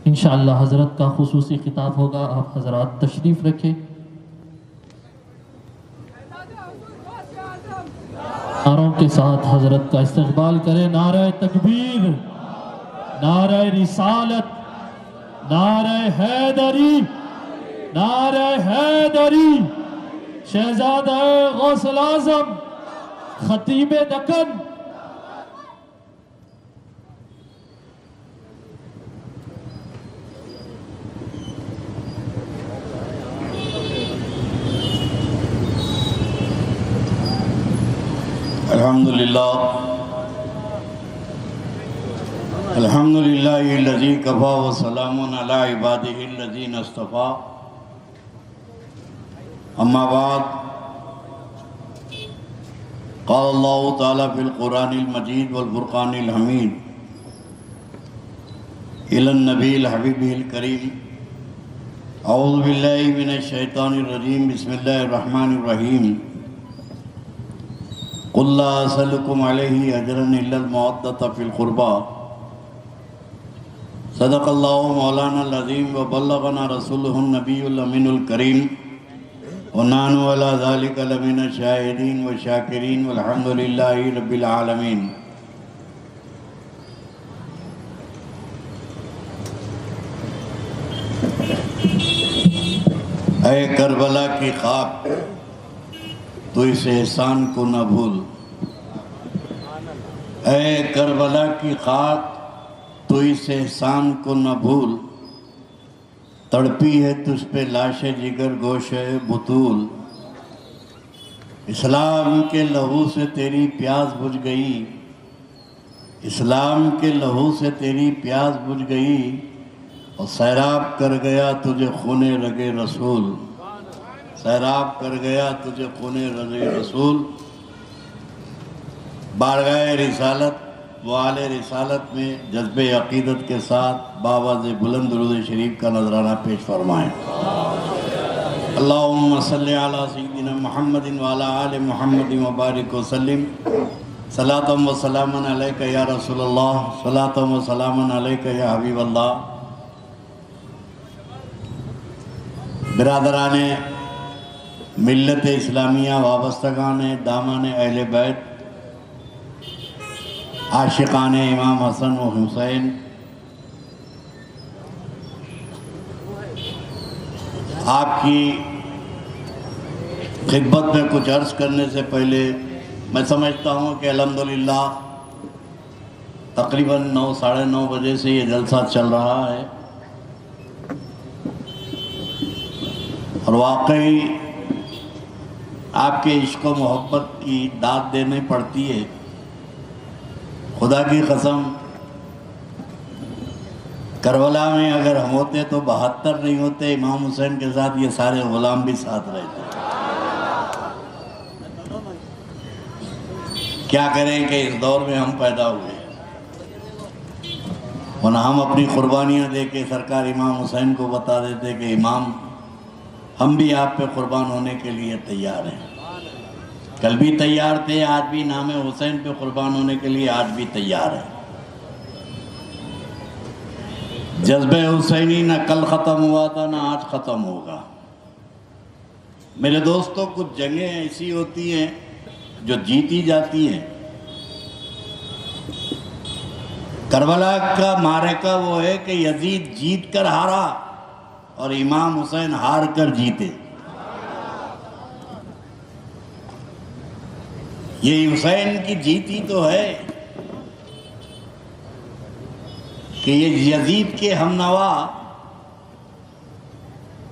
انشاءاللہ حضرت کا خصوصی خطاب ہوگا، آپ حضرات تشریف رکھیں۔ نعروں کے ساتھ حضرت کا استقبال کریں۔ نعرہ تکبیر، نعرہ رسالت، نعرہ حیدری، نعرہ حیدری۔ شہزادہ غوث الاعظم خطیب دکن۔ الحمدللہ الذی کفا وسلام علی عبادہ الذین اصطفیٰ، اما بعد، قال اللہ تعالیٰ فی القرآن المجید والفرقان الحمید الی النبی الحبیب الکریم، اعوذ باللہ من الشیطان الرجیم، بسم اللہ الرحمن الرحیم، قل لا اسألکم علیہ اجرا الا المودۃ فی القربى، صدق اللہ مولانا العظیم وبلغنا رسولہ النبی الامین الکریم، ونحن علی ذلک لمن الشاہدین والشاکرین والحمد للہ رب العالمین۔ اے کربلا کی خاک، تو اس احسان کو نہ بھول، اے کربلا کی خاک، تو اس احسان کو نہ بھول، تڑپی ہے تجھ پہ لاش جگر گوشہ بطول، اسلام کے لہو سے تیری پیاس بجھ گئی، اسلام کے لہو سے تیری پیاس بجھ گئی، اور سیراب کر گیا تجھے خون رگ رسول، سیراب کر گیا تجھے خون رگ رسول۔ بارگاہ رسالت و آل رسالت میں جذب عقیدت کے ساتھ بآواز بلند درود شریف کا نذرانہ پیش فرمائیں۔ اللہم صلی علی سیدنا محمد وعلی آل محمد وبارک وسلم، صلاۃ و سلام علیک یا رسول اللہ، صلاۃ و سلام علیک یا حبیب اللہ۔ برادران ملت اسلامیہ، وابستگان دامان اہل بیت، عاشقان امام حسن و حسین، آپ کی خدمت میں کچھ عرض کرنے سے پہلے میں سمجھتا ہوں کہ الحمدللہ تقریباً 9 ساڑھے 9 بجے سے یہ جلسہ چل رہا ہے، اور واقعی آپ کے عشق و محبت کی داد دینی پڑتی ہے۔ خدا کی قسم، کربلا میں اگر ہم ہوتے تو 72 نہیں ہوتے، امام حسین کے ساتھ یہ سارے غلام بھی ساتھ رہتے۔ کیا کریں کہ اس دور میں ہم پیدا ہوئے، ورنہ ہم اپنی قربانیاں دے کے سرکار امام حسین کو بتا دیتے کہ امام، ہم بھی آپ پہ قربان ہونے کے لیے تیار ہیں، کل بھی تیار تھے، آج بھی نام حسین پہ قربان ہونے کے لیے آج بھی تیار ہیں۔ جذبہ حسینی نہ کل ختم ہوا تھا نہ آج ختم ہوگا۔ میرے دوستوں، کچھ جنگیں ایسی ہوتی ہیں جو جیتی جاتی ہیں۔ کربلا کا معرکہ وہ ہے کہ یزید جیت کر ہارا اور امام حسین ہار کر جیتے۔ یہ حسین کی جیتی تو ہے کہ یہ یزید کے ہمنوا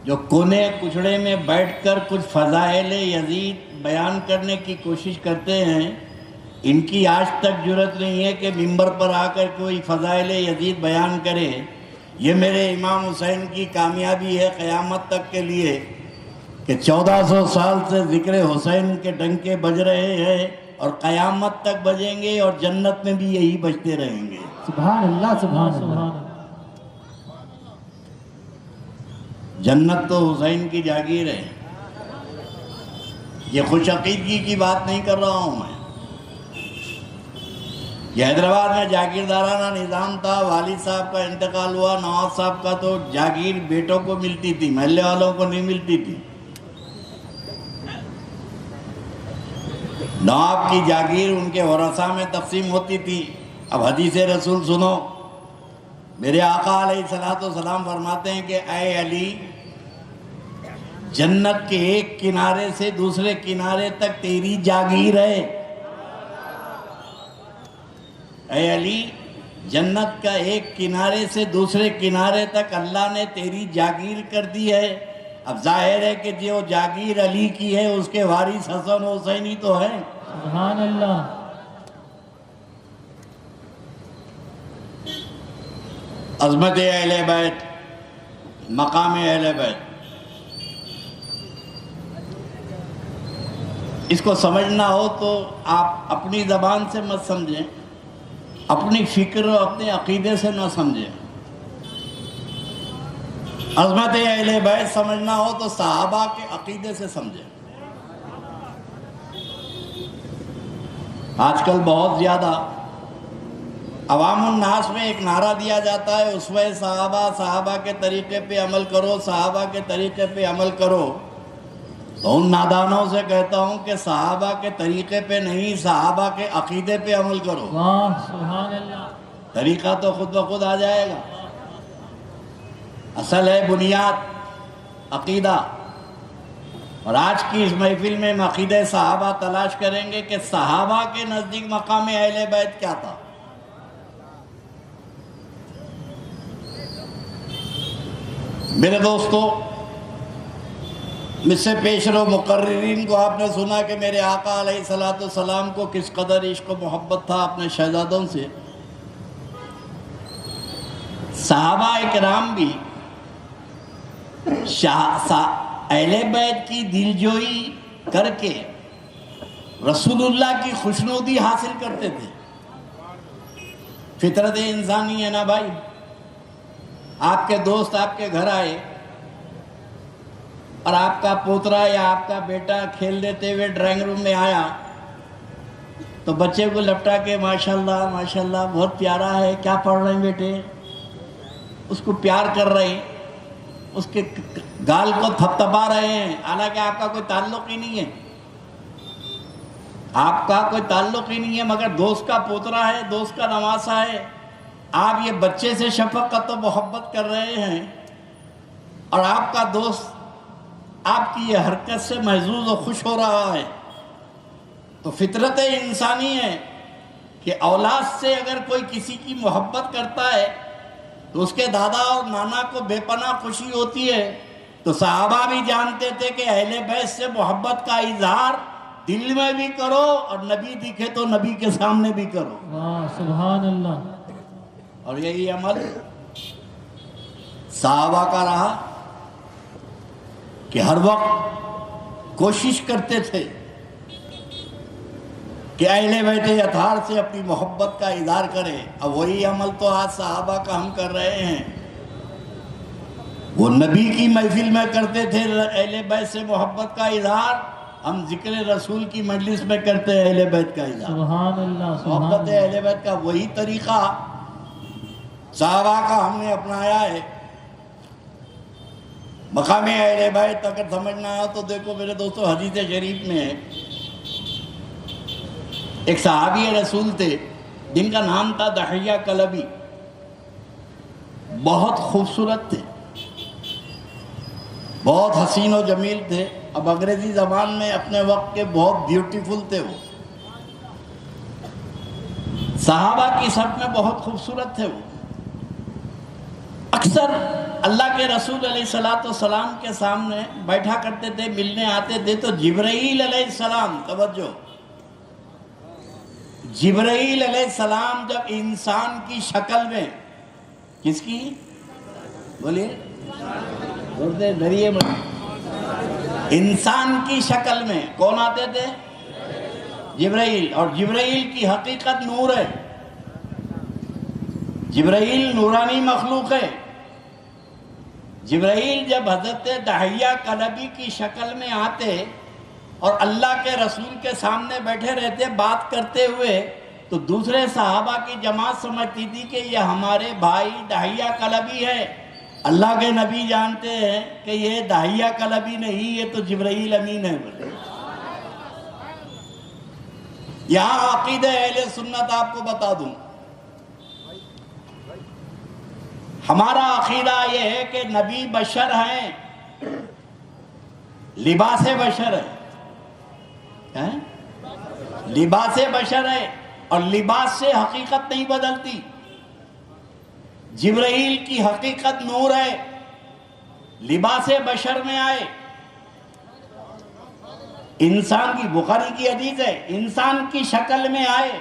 جو کونے کچڑے میں بیٹھ کر کچھ فضائل یزید بیان کرنے کی کوشش کرتے ہیں، ان کی آج تک جرت نہیں ہے کہ ممبر پر آ کر کوئی فضائل یزید بیان کرے۔ یہ میرے امام حسین کی کامیابی ہے قیامت تک کے لیے کہ 1400 سال سے ذکر حسین کے ڈنکے بج رہے ہیں، اور قیامت تک بجیں گے، اور جنت میں بھی یہی بجتے رہیں گے۔ سبحان اللہ، سبحان اللہ۔ جنت تو حسین کی جاگیر ہے۔ یہ خوش عقیدگی کی بات نہیں کر رہا ہوں میں، یہ حیدرآباد میں جاگیردارانہ نظام تھا، والد صاحب کا انتقال ہوا، نواب صاحب کا تو جاگیر بیٹوں کو ملتی تھی، محلے والوں کو نہیں ملتی تھی۔ نواب کی جاگیر ان کے ورثاء میں تقسیم ہوتی تھی۔ اب حدیث رسول سنو، میرے آقا علیہ السلام فرماتے ہیں کہ اے علی، جنت کے ایک کنارے سے دوسرے کنارے تک تیری جاگیر ہے۔ اے علی، جنت کا ایک کنارے سے دوسرے کنارے تک اللہ نے تیری جاگیر کر دی ہے۔ اب ظاہر ہے کہ جو جاگیر علی کی ہے اس کے وارث حسن و حسین ہی تو ہیں۔ سبحان اللہ۔ عظمت اہل بیت، مقام اہل بیت، اس کو سمجھنا ہو تو آپ اپنی زبان سے مت سمجھیں، اپنی فکر اور اپنے عقیدے سے نہ سمجھیں۔ عظمت اہل بیت سمجھنا ہو تو صحابہ کے عقیدے سے سمجھیں۔ آج کل بہت زیادہ عوام الناس میں ایک نعرہ دیا جاتا ہے، اسوہ صحابہ، صحابہ کے طریقے پہ عمل کرو، صحابہ کے طریقے پہ عمل کرو۔ تو ان نادانوں سے کہتا ہوں کہ صحابہ کے طریقے پہ نہیں، صحابہ کے عقیدے پہ عمل کرو۔ واہ سبحان اللہ۔ طریقہ تو خود بخود آ جائے گا، اصل ہے بنیاد عقیدہ۔ اور آج کی اس محفل میں ہم عقیدہ صحابہ تلاش کریں گے کہ صحابہ کے نزدیک مقام اہل بیت کیا تھا۔ میرے دوستو، مجھ سے پیش رو مقررین کو آپ نے سنا کہ میرے آقا علیہ السلام کو کس قدر عشق و محبت تھا اپنے شہزادوں سے۔ صحابہ اکرام بھی اہل بیت کی دلجوئی کر کے رسول اللہ کی خوشنودی حاصل کرتے تھے۔ فطرت انسانی ہے نا بھائی۔ آپ کے دوست آپ کے گھر آئے اور آپ کا پوترا یا آپ کا بیٹا کھیل دیتے ہوئے ڈرائنگ روم میں آیا تو بچے کو لپٹا کے ماشاءاللہ ماشاءاللہ بہت پیارا ہے، کیا پڑھ رہے ہیں بیٹے، اس کو پیار کر رہے ہیں، اس کے گال کو تھپتھپا رہے ہیں، حالانکہ آپ کا کوئی تعلق ہی نہیں ہے، آپ کا کوئی تعلق ہی نہیں ہے، مگر دوست کا پوترا ہے، دوست کا نواسا ہے، آپ یہ بچے سے شفقت و محبت کر رہے ہیں اور آپ کا دوست آپ کی یہ حرکت سے محظوظ و خوش ہو رہا ہے۔ تو فطرت انسانی ہے کہ اولاد سے اگر کوئی کسی کی محبت کرتا ہے تو اس کے دادا اور نانا کو بے پناہ خوشی ہوتی ہے۔ تو صحابہ بھی جانتے تھے کہ اہل بیت سے محبت کا اظہار دل میں بھی کرو اور نبی دکھے تو نبی کے سامنے بھی کرو۔ واہ سبحان اللہ۔ اور یہی عمل صحابہ کا رہا کہ ہر وقت کوشش کرتے تھے کہ اہل بیت اطہار سے اپنی محبت کا اظہار کریں۔ اب وہی عمل تو آج صحابہ کا ہم کر رہے ہیں۔ وہ نبی کی محفل میں کرتے تھے اہل بیت سے محبت کا اظہار، ہم ذکر رسول کی مجلس میں کرتے ہیں اہل بیت کا اظہار۔ سبحان اللہ سبحان محبت اللہ۔ اہل بیت کا وہی طریقہ صحابہ کا ہم نے اپنایا ہے۔ مقام اہل بیت اگر سمجھنا ہے تو دیکھو میرے دوستو، حدیث شریف میں ایک صحابی رسول تھے جن کا نام تھا دحیہ کلبی، بہت خوبصورت تھے، بہت حسین و جمیل تھے۔ اب انگریزی زبان میں اپنے وقت کے بہت بیوٹیفل تھے۔ وہ صحابہ کی صف میں بہت خوبصورت تھے۔ وہ اکثر اللہ کے رسول علیہ السلام کے سامنے بیٹھا کرتے تھے، ملنے آتے تھے تو جبرائیل علیہ السلام، توجہ، جبرائیل علیہ السلام جب انسان کی شکل میں، کس کی بولیے، ڈریے مت، انسان کی شکل میں کون آتے تھے؟ جبرائیل۔ اور جبرائیل کی حقیقت نور ہے، جبرائیل نورانی مخلوق ہے۔ جبرائیل جب حضرت دحیہ کلبی کی شکل میں آتے اور اللہ کے رسول کے سامنے بیٹھے رہتے بات کرتے ہوئے تو دوسرے صحابہ کی جماعت سمجھتی تھی کہ یہ ہمارے بھائی داہیہ کلبی ہے. اللہ کے نبی جانتے ہیں کہ یہ داہیہ کلبی نہیں، یہ تو جبرائیل امین ہے. بولے یہاں عقیدہ اہل سنت آپ کو بتا دوں، ہمارا عقیدہ یہ ہے کہ نبی بشر ہیں، لباس بشر ہے، لباس بشر ہے، اور لباس سے حقیقت نہیں بدلتی. جبرائیل کی حقیقت نور ہے، لباس بشر میں آئے. انسان کی، بخاری کی حدیث ہے، انسان کی شکل میں آئے.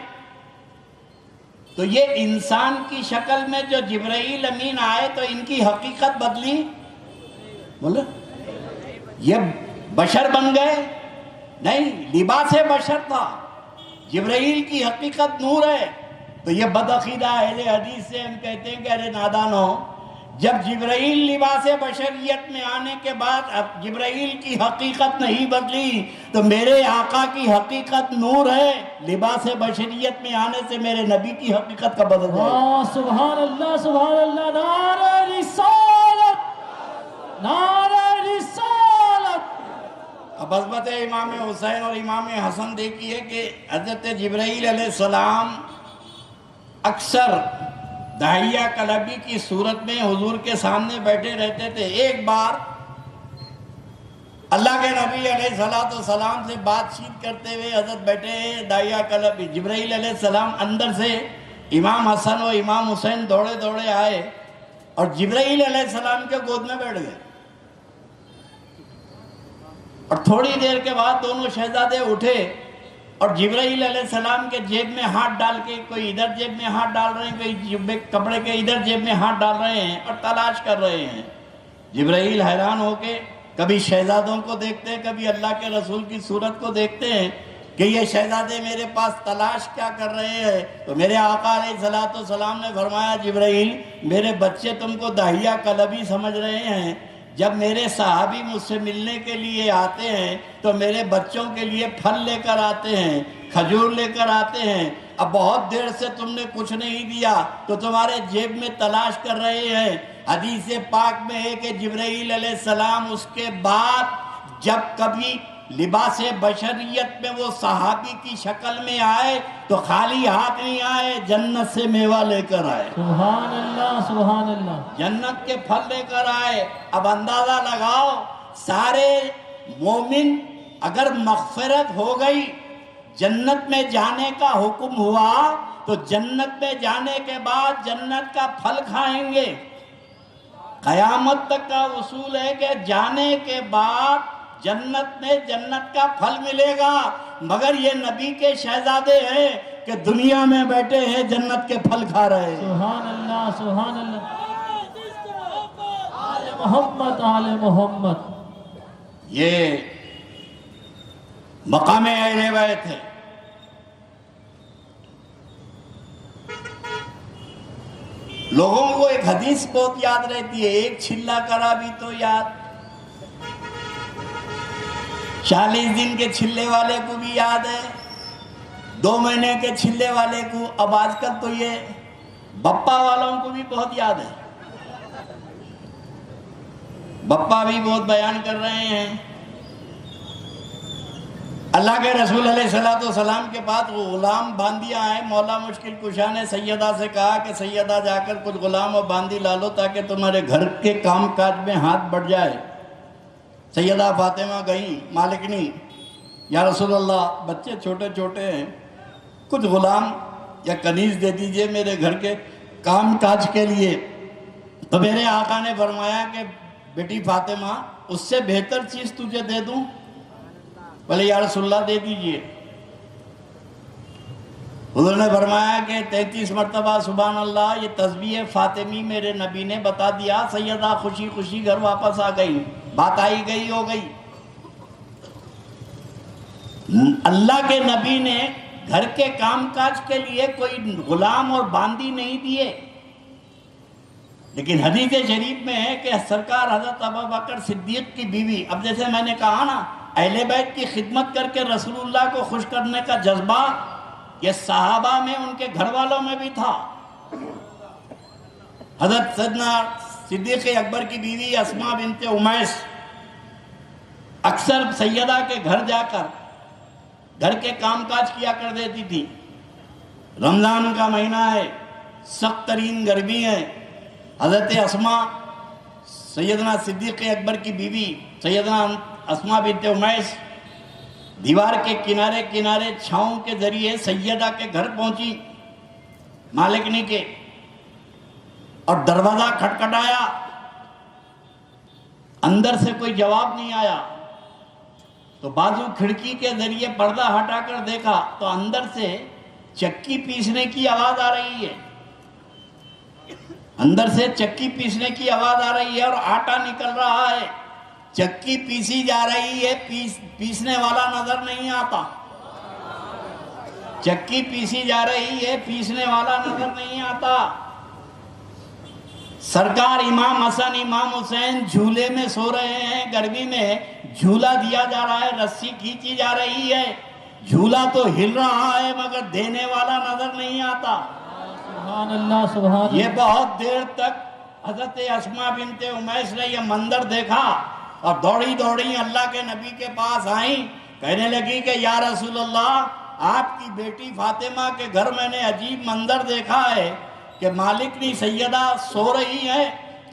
تو یہ انسان کی شکل میں جو جبرائیل امین آئے تو ان کی حقیقت بدلی؟ بولو یہ بشر بن گئے؟ نہیں، لباس بشر تھا. جبرائیل کی حقیقت نور ہے. تو یہ بدعقیدہ اہل حدیث سے ہم کہتے ہیں کہ ارے نادانو، جب جبرائیل لباس بشریت میں آنے کے بعد اب جبرائیل کی حقیقت نہیں بدلی تو میرے آقا کی حقیقت نور ہے، لباس بشریت میں آنے سے میرے نبی کی حقیقت کا بدل جائے. سبحان اللہ سبحان اللہ. نعرہ رسالت، نعرہ رسالت. اب عظمت امام حسین اور امام حسن دیکھیے کہ حضرت جبرائیل علیہ السلام اکثر داہیہ کلبی کی صورت میں حضور کے سامنے بیٹھے رہتے تھے. ایک بار اللہ کے نبی علیہ السلام سے بات چیت کرتے ہوئے حضرت بیٹھے ہیں داہیہ کلبی، جبرائیل علیہ السلام اندر سے امام حسن و امام حسین دوڑے دوڑے آئے اور جبرائیل علیہ السلام کے گود میں بیٹھ گئے. اور تھوڑی دیر کے بعد دونوں شہزادے اٹھے اور جبرائیل علیہ السلام کے جیب میں ہاتھ ڈال کے، کوئی ادھر جیب میں ہاتھ ڈال رہے ہیں، کوئی کپڑے کے ادھر جیب میں ہاتھ ڈال رہے ہیں اور تلاش کر رہے ہیں. جبرائیل حیران ہو کے کبھی شہزادوں کو دیکھتے ہیں، کبھی اللہ کے رسول کی صورت کو دیکھتے ہیں کہ یہ شہزادے میرے پاس تلاش کیا کر رہے ہیں. تو میرے آقا علیہ السلام نے فرمایا جبرائیل میرے بچے تم کو داہیہ کلبی سمجھ رہے ہیں. جب میرے صحابی مجھ سے ملنے کے لیے آتے ہیں تو میرے بچوں کے لیے پھل لے کر آتے ہیں، کھجور لے کر آتے ہیں. اب بہت دیر سے تم نے کچھ نہیں دیا تو تمہارے جیب میں تلاش کر رہے ہیں. حدیث پاک میں ہے کہ جبرائیل علیہ السلام اس کے بعد جب کبھی لباس بشریت میں وہ صحابی کی شکل میں آئے تو خالی ہاتھ نہیں آئے، جنت سے میوہ لے کر آئے. سبحان اللہ سبحان اللہ. جنت کے پھل لے کر آئے. اب اندازہ لگاؤ، سارے مومن اگر مغفرت ہو گئی، جنت میں جانے کا حکم ہوا تو جنت میں جانے کے بعد جنت کا پھل کھائیں گے. قیامت تک کا اصول ہے کہ جانے کے بعد جنت میں جنت کا پھل ملے گا. مگر یہ نبی کے شہزادے ہیں کہ دنیا میں بیٹھے ہیں جنت کے پھل کھا رہے ہیں. سبحان اللہ سبحان اللہ. آل محمد آل محمد. یہ مقام اہل بیت ہے. لوگوں کو ایک حدیث بہت یاد رہتی ہے، ایک چھلا کرا بھی تو یاد، 40 دن کے چھلے والے کو بھی یاد ہے، 2 مہینے کے چھلے والے کو. اب آج کل تو یہ بپا والوں کو بھی بہت یاد ہے. بپا بھی بہت بیان کر رہے ہیں. اللہ کے رسول علیہ السلام کے بعد وہ غلام باندیا ہے. مولا مشکل کشا نے سیدہ سے کہا کہ سیدہ جا کر کچھ غلام اور باندی لا لو تاکہ تمہارے گھر کے کام کاج میں ہاتھ بڑھ جائے. سیدہ فاطمہ گئیں، مالکنی، یا رسول اللہ بچے چھوٹے چھوٹے ہیں، کچھ غلام یا کنیز دے دیجئے میرے گھر کے کام کاج کے لیے. تو میرے آقا نے فرمایا کہ بیٹی فاطمہ اس سے بہتر چیز تجھے دے دوں؟ بولے یا رسول اللہ دے دیجئے. حضور نے فرمایا کہ 33 مرتبہ سبحان اللہ، یہ تسبیح فاطمی میرے نبی نے بتا دیا. سیدہ خوشی خوشی گھر واپس آ گئی. بات آئی گئی ہو گئی. اللہ کے نبی نے گھر کے کام کاج کے لیے کوئی غلام اور باندی نہیں دیے. لیکن حدیث شریف میں ہے کہ سرکار حضرت ابوبکر صدیق کی بیوی، اب جیسے میں نے کہا نا، اہل بیت کی خدمت کر کے رسول اللہ کو خوش کرنے کا جذبہ یہ صحابہ میں ان کے گھر والوں میں بھی تھا. حضرت سیدنا صدیق اکبر کی بیوی اسماء بنت امیس اکثر سیدہ کے گھر جا کر گھر کے کام کاج کیا کر دیتی تھی. رمضان کا مہینہ ہے، سخت ترین گرمی ہے. حضرت اسماء سیدنا صدیق اکبر کی بیوی سیدنا اسماء بنت امیس دیوار کے کنارے کنارے چھاؤں کے ذریعے سیدہ کے گھر پہنچی مالکنی کے، اور دروازہ کھٹکھٹایا. اندر سے کوئی جواب نہیں آیا تو بازو کھڑکی کے ذریعے پردہ ہٹا کر دیکھا تو اندر سے چکی پیسنے کی آواز آ رہی ہے. اندر سے چکی پیسنے کی آواز آ رہی ہے اور آٹا نکل رہا ہے. چکی پیسی جا رہی ہے، پیسنے والا نظر نہیں آتا. چکی پیسی جا رہی ہے، پیسنے والا نظر نہیں آتا. سرکار امام حسن امام حسین جھولے میں سو رہے ہیں. گرمی میں جھولا دیا جا رہا ہے، رسی کھینچی جا رہی ہے. جھولا تو ہل رہا ہے مگر دینے والا نظر نہیں آتا. سبحان اللہ سبحان اللہ. یہ بہت دیر تک حضرت اسماء بنت امیس نے یہ منظر دیکھا اور دوڑی دوڑی اللہ کے نبی کے پاس آئیں. کہنے لگی کہ یا رسول اللہ، آپ کی بیٹی فاطمہ کے گھر میں نے عجیب منظر دیکھا ہے کہ مالکنی سیدہ سو رہی ہے،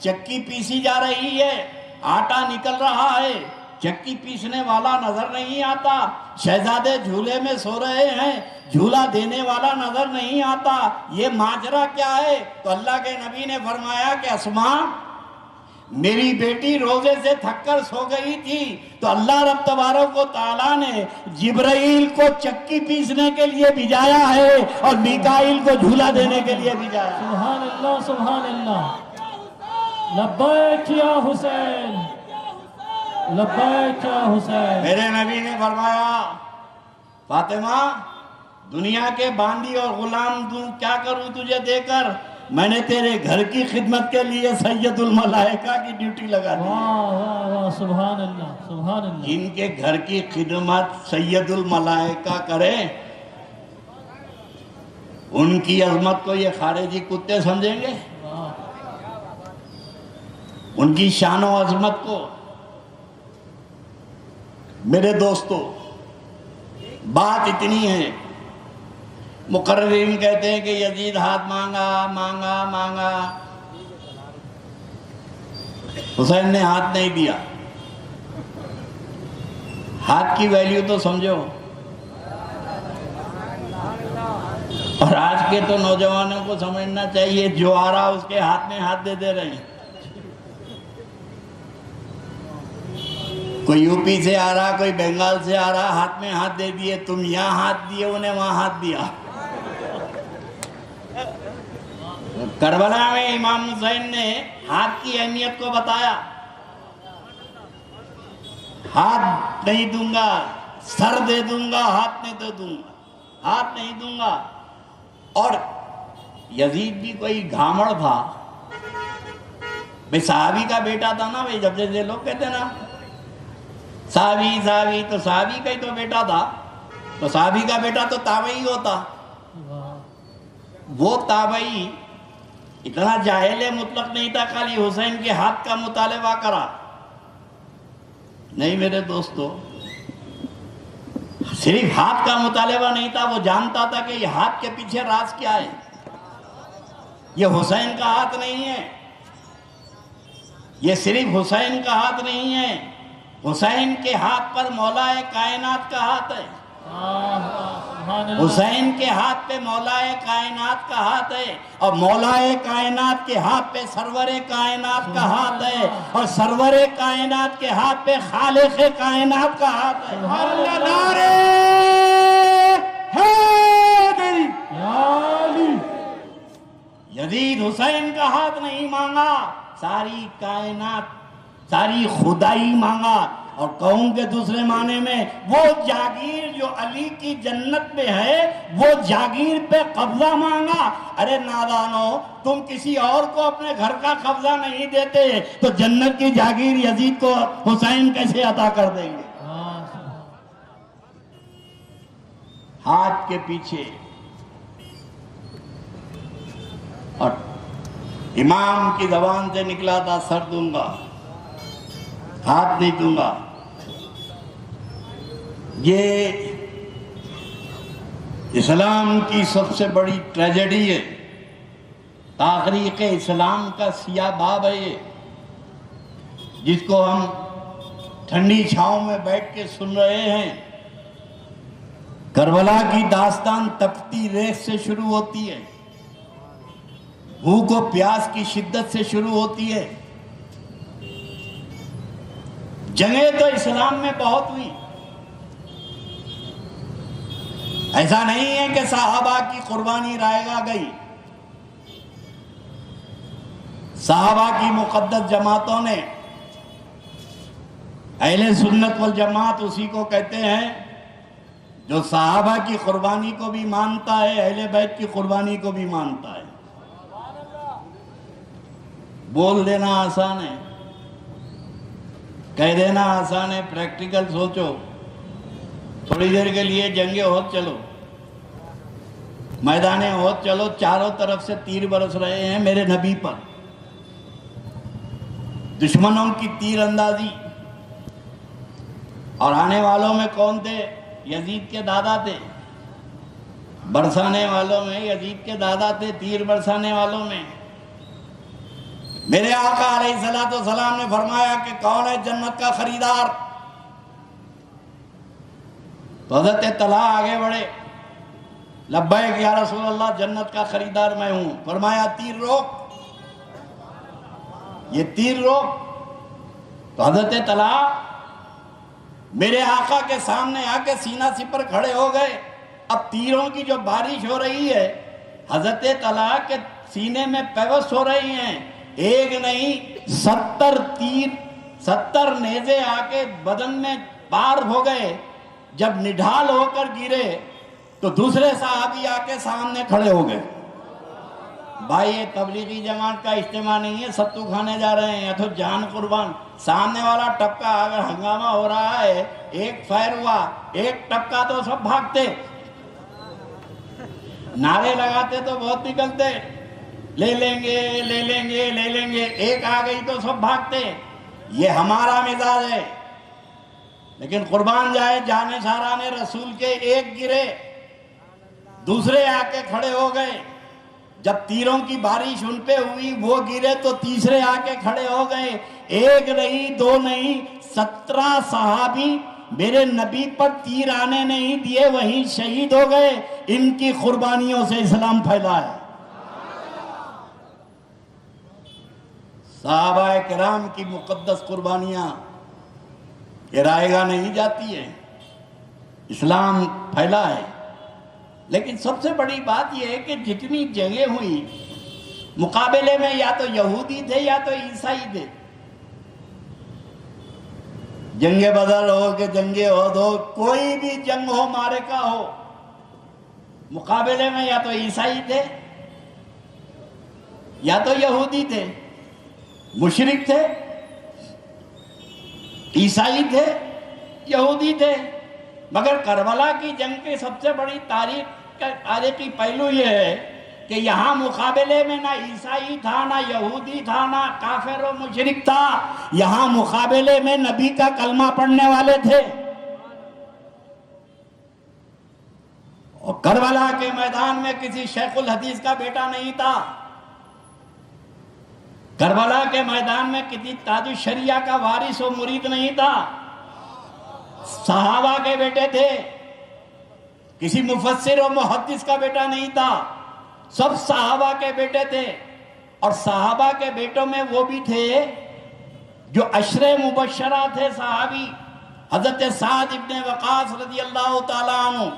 چکی پیسی جا رہی ہے، آٹا نکل رہا ہے، چکی پیسنے والا نظر نہیں آتا. شہزادے جھولے میں سو رہے ہیں، جھولا دینے والا نظر نہیں آتا. یہ ماجرا کیا ہے؟ تو اللہ کے نبی نے فرمایا کہ اسماء، میری بیٹی روزے سے تھک کر سو گئی تھی تو اللہ رب تبارک و تعالیٰ نے جبرائیل کو چکی پیسنے کے لیے بھیجایا ہے اور میکائیل کو جھولا دینے کے لیے بھیجایا ہے. سبحان اللہ سبحان اللہ. لبیک یا حسین، لبیک یا حسین. میرے نبی نے فرمایا فاطمہ، دنیا کے باندی اور غلام دوں کیا کروں تجھے دے کر؟ میں نے تیرے گھر کی خدمت کے لیے سید الملائکہ کی ڈیوٹی لگا دی. واہ واہ واہ سبحان اللہ سبحان اللہ. جن کے گھر کی خدمت سید الملائکہ کرے ان کی عظمت کو یہ خارجی کتے سمجھیں گے؟ ان کی شان و عظمت کو. میرے دوستو، بات اتنی ہے. مقررین کہتے ہیں کہ یزید ہاتھ مانگا مانگا مانگا، حسین نے ہاتھ نہیں دیا. ہاتھ کی ویلیو تو سمجھو. اور آج کے تو نوجوانوں کو سمجھنا چاہیے، جو آ رہا اس کے ہاتھ میں ہاتھ دے دے رہے ہیں. کوئی یو پی سے آ رہا، کوئی بنگال سے آ رہا، ہاتھ میں ہاتھ دے دیے. تم یہاں ہاتھ دیے، انہیں وہاں ہاتھ دیا. کربلا میں امام حسین نے ہاتھ کی اہمیت کو بتایا. ہاتھ نہیں دوں گا، سر دے دوں گا، ہاتھ نہیں دے دوں گا، ہاتھ نہیں دوں گا. اور یزید بھی کوئی گھامڑ تھا. بھئی صحابی کا بیٹا تھا نا. بھئی جب جیسے لوگ کہتے ہیں نا صحابی، تو صحابی کا ہی تو بیٹا تھا. تو صحابی کا بیٹا تو تابعی ہوتا. وہ تابعی اتنا جاہل مطلق نہیں تھا خالی حسین کے ہاتھ کا مطالبہ کرا. نہیں میرے دوستو، صرف ہاتھ کا مطالبہ نہیں تھا، وہ جانتا تھا کہ یہ ہاتھ کے پیچھے راز کیا ہے. یہ حسین کا ہاتھ نہیں ہے، یہ صرف حسین کا ہاتھ نہیں ہے. حسین کے ہاتھ پر مولا کائنات کا ہاتھ ہے. حسین کے ہاتھ پہ مولا کائنات کا ہاتھ ہے، اور مولا کائنات کے ہاتھ پہ سرور کائنات کا ہاتھ ہے، اور سرور کائنات کے ہاتھ پہ خالق کائنات کا ہاتھ ہے. اللہ نعرے حیدری. یزید حسین کا ہاتھ نہیں مانگا، ساری کائنات، ساری خدائی مانگا. اور کہوں کہ دوسرے معنی میں وہ جاگیر جو علی کی جنت میں ہے، وہ جاگیر پہ قبضہ مانگا. ارے نادانو، تم کسی اور کو اپنے گھر کا قبضہ نہیں دیتے تو جنت کی جاگیر یزید کو حسین کیسے عطا کر دیں گے؟ ہاتھ کے پیچھے اور امام کی زبان سے نکلا تھا سر دوں گا، ہاتھ نہیں دوں گا. یہ اسلام کی سب سے بڑی ٹریجڈی ہے، تاریخ اسلام کا سیاہ باب ہے یہ، جس کو ہم ٹھنڈی چھاؤں میں بیٹھ کے سن رہے ہیں. کربلا کی داستان تپتی ریت سے شروع ہوتی ہے، بھوک و پیاس کی شدت سے شروع ہوتی ہے. جنگیں تو اسلام میں بہت ہوئی، ایسا نہیں ہے کہ صحابہ کی قربانی رائے گا گئی. صحابہ کی مقدس جماعتوں نے، اہل سنت والجماعت اسی کو کہتے ہیں جو صحابہ کی قربانی کو بھی مانتا ہے، اہل بیت کی قربانی کو بھی مانتا ہے. بول دینا آسان ہے، کہہ دینا آسان ہے، پریکٹیکل سوچو. تھوڑی دیر کے لیے جنگ احد چلو، میدان احد چلو، چاروں طرف سے تیر برس رہے ہیں میرے نبی پر. دشمنوں کی تیر اندازی، اور آنے والوں میں کون تھے؟ یزید کے دادا تھے. برسانے والوں میں یزید کے دادا تھے، تیر برسانے والوں میں. میرے آقا علیہ السلام نے فرمایا کہ کون ہے جنت کا خریدار؟ تو حضرت طلحہ آگے بڑھے، لبیک یا رسول اللہ، جنت کا خریدار میں ہوں. فرمایا تیر روک، یہ تیر روک. تو حضرت طلحہ میرے آقا کے سامنے آ کے سینہ سپر کھڑے ہو گئے. اب تیروں کی جو بارش ہو رہی ہے، حضرت طلحہ کے سینے میں پیوست ہو رہی ہیں. ایک نہیں 70 تیر، 70 نیزے آ کے بدن میں پار ہو گئے. جب نڈھال ہو کر گرے تو دوسرے صحابی آ کے سامنے کھڑے ہو گئے. بھائی یہ تبلیغی جماعت کا اجتماع نہیں ہے، ستو کھانے جا رہے ہیں یا تو جان قربان. سامنے والا ٹپکا، اگر ہنگامہ ہو رہا ہے، ایک فائر ہوا، ایک ٹپکا تو سب بھاگتے، نعرے لگاتے تو بہت نکلتے، لے لیں گے لے لیں گے لے لیں گے. ایک آ گئی تو سب بھاگتے. یہ ہمارا مزاج ہے. لیکن قربان جائے جانے سارانے رسول کے، ایک گرے، دوسرے آ کے کھڑے ہو گئے. جب تیروں کی بارش ان پہ ہوئی، وہ گرے تو تیسرے آ کے کھڑے ہو گئے. ایک نہیں، دو نہیں، 17 صحابی میرے نبی پر تیر آنے نہیں دیے، وہیں شہید ہو گئے. ان کی قربانیوں سے اسلام پھیلا ہے. صحابہ کرام کی مقدس قربانیاں یہ رائے گاہ نہیں جاتی ہے، اسلام پھیلا ہے. لیکن سب سے بڑی بات یہ ہے کہ جتنی جنگیں ہوئی، مقابلے میں یا تو یہودی تھے یا تو عیسائی تھے. جنگ بدر ہو کہ جنگ احد ہو، کوئی بھی جنگ ہو، معرکہ ہو، مقابلے میں یا تو عیسائی تھے یا تو یہودی تھے. مشرک تھے، عیسائی تھے، یہودی تھے. مگر کربلا کی جنگ کی سب سے بڑی تاریخی پہلو یہ ہے کہ یہاں مقابلے میں نہ عیسائی تھا، نہ یہودی تھا، نہ کافر و مشرک تھا. یہاں مقابلے میں نبی کا کلمہ پڑھنے والے تھے. اور کربلا کے میدان میں کسی شیخ الحدیث کا بیٹا نہیں تھا. کربلا کے میدان میں کسی تاج الشریعہ کا وارث و مرید نہیں تھا. صحابہ کے بیٹے تھے، کسی مفسر و محدث کا بیٹا نہیں تھا. سب صحابہ کے بیٹے تھے. اور صحابہ کے بیٹوں میں وہ بھی تھے جو عشرے مبشرہ تھے صحابی. حضرت سعد ابن وقاص رضی اللہ تعالیٰ عنہ،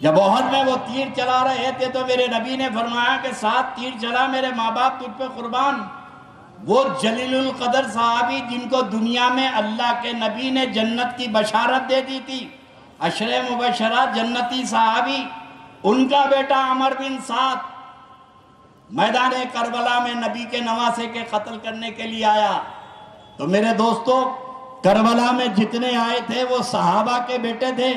جب احد میں وہ تیر چلا رہے تھے تو میرے نبی نے فرمایا کہ 7 تیر چلا، میرے ماں باپ تجھ پہ قربان. وہ جلیل القدر صحابی جن کو دنیا میں اللہ کے نبی نے جنت کی بشارت دے دی تھی، عشرے مبشرہ جنتی صحابی، ان کا بیٹا عمر بن سعد میدان کربلا میں نبی کے نواسے کے قتل کرنے کے لیے آیا. تو میرے دوستو، کربلا میں جتنے آئے تھے وہ صحابہ کے بیٹے تھے.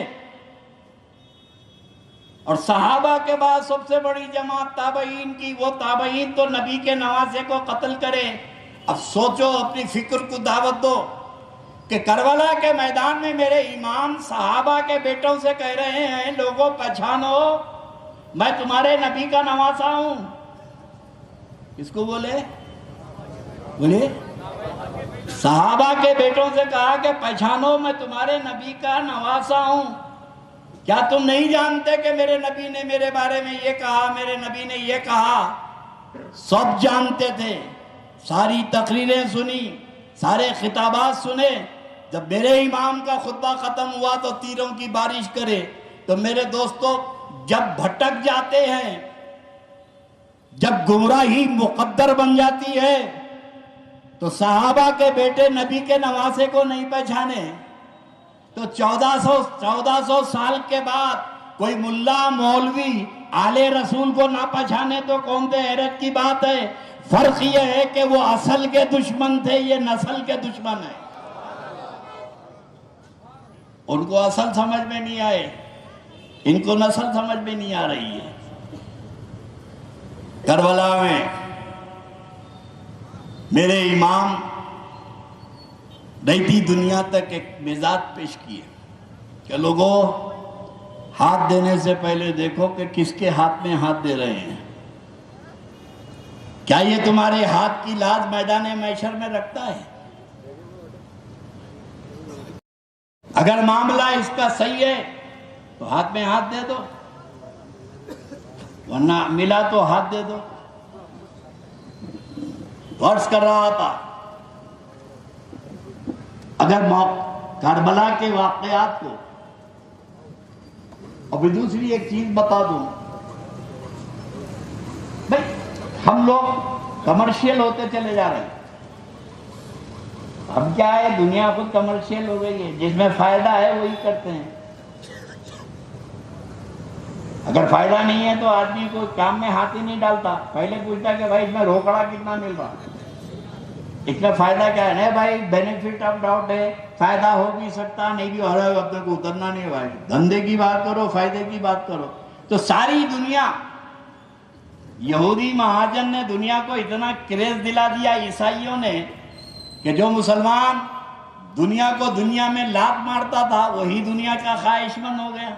اور صحابہ کے بعد سب سے بڑی جماعت تابعین کی، وہ تابعین تو نبی کے نواسے کو قتل کرے۔ اب سوچو، اپنی فکر کو دعوت دو کہ کربلا کے میدان میں میرے امام صحابہ کے بیٹوں سے کہہ رہے ہیں، لوگوں پہچانو میں تمہارے نبی کا نواسا ہوں۔ کس کو بولے؟ بولے صحابہ کے بیٹوں سے کہا کہ پہچانو میں تمہارے نبی کا نواسا ہوں۔ کیا تم نہیں جانتے کہ میرے نبی نے میرے بارے میں یہ کہا، میرے نبی نے یہ کہا؟ سب جانتے تھے، ساری تقریریں سنی، سارے خطابات سنے۔ جب میرے امام کا خطبہ ختم ہوا تو تیروں کی بارش کرے۔ تو میرے دوستو، جب بھٹک جاتے ہیں، جب گمراہی مقدر بن جاتی ہے، تو صحابہ کے بیٹے نبی کے نواسے کو نہیں پہچانے تو 1400 سال کے بعد کوئی ملا مولوی آل رسول کو نہ پہچانے تو قوم سے حیرت کی بات ہے۔ فرق یہ ہے کہ وہ اصل کے دشمن تھے، یہ نسل کے دشمن ہیں۔ ان کو اصل سمجھ میں نہیں آئے، ان کو نسل سمجھ میں نہیں آ رہی ہے۔ کربلا میں میرے امام رہتی دنیا تک ایک مزاج پیش کیے کہ لوگوں، ہاتھ دینے سے پہلے دیکھو کہ کس کے ہاتھ میں ہاتھ دے رہے ہیں۔ کیا یہ تمہارے ہاتھ کی لاز میدان محشر میں رکھتا ہے؟ اگر معاملہ اس کا صحیح ہے تو ہاتھ میں ہاتھ دے دو، ورنہ ملا تو ہاتھ دے دو۔ عرض کر رہا تھا، اگر کربلا کے واقعات کو، اور دوسری ایک چیز بتا دوں، بھائی ہم لوگ کمرشیل ہوتے چلے جا رہے ہیں۔ اب کیا ہے، دنیا خود کمرشیل ہو گئی ہے، جس میں فائدہ ہے وہی کرتے ہیں۔ اگر فائدہ نہیں ہے تو آدمی کو کام میں ہاتھ ہی نہیں ڈالتا، پہلے پوچھتا کہ بھائی اس میں روکڑا کتنا مل رہا، اس میں فائدہ کیا ہے؟ نہیں بھائی، بینیفٹ آف ڈاؤٹ ہے، فائدہ ہو بھی سکتا نہیں بھی، اور اپنے کو اترنا نہیں ہے بھائی، دھندے کی بات کرو، فائدے کی بات کرو۔ تو ساری دنیا، یہودی مہاجن نے دنیا کو اتنا کریز دلا دیا، عیسائیوں نے، کہ جو مسلمان دنیا کو دنیا میں لات مارتا تھا وہی دنیا کا خواہش مند ہو گیا۔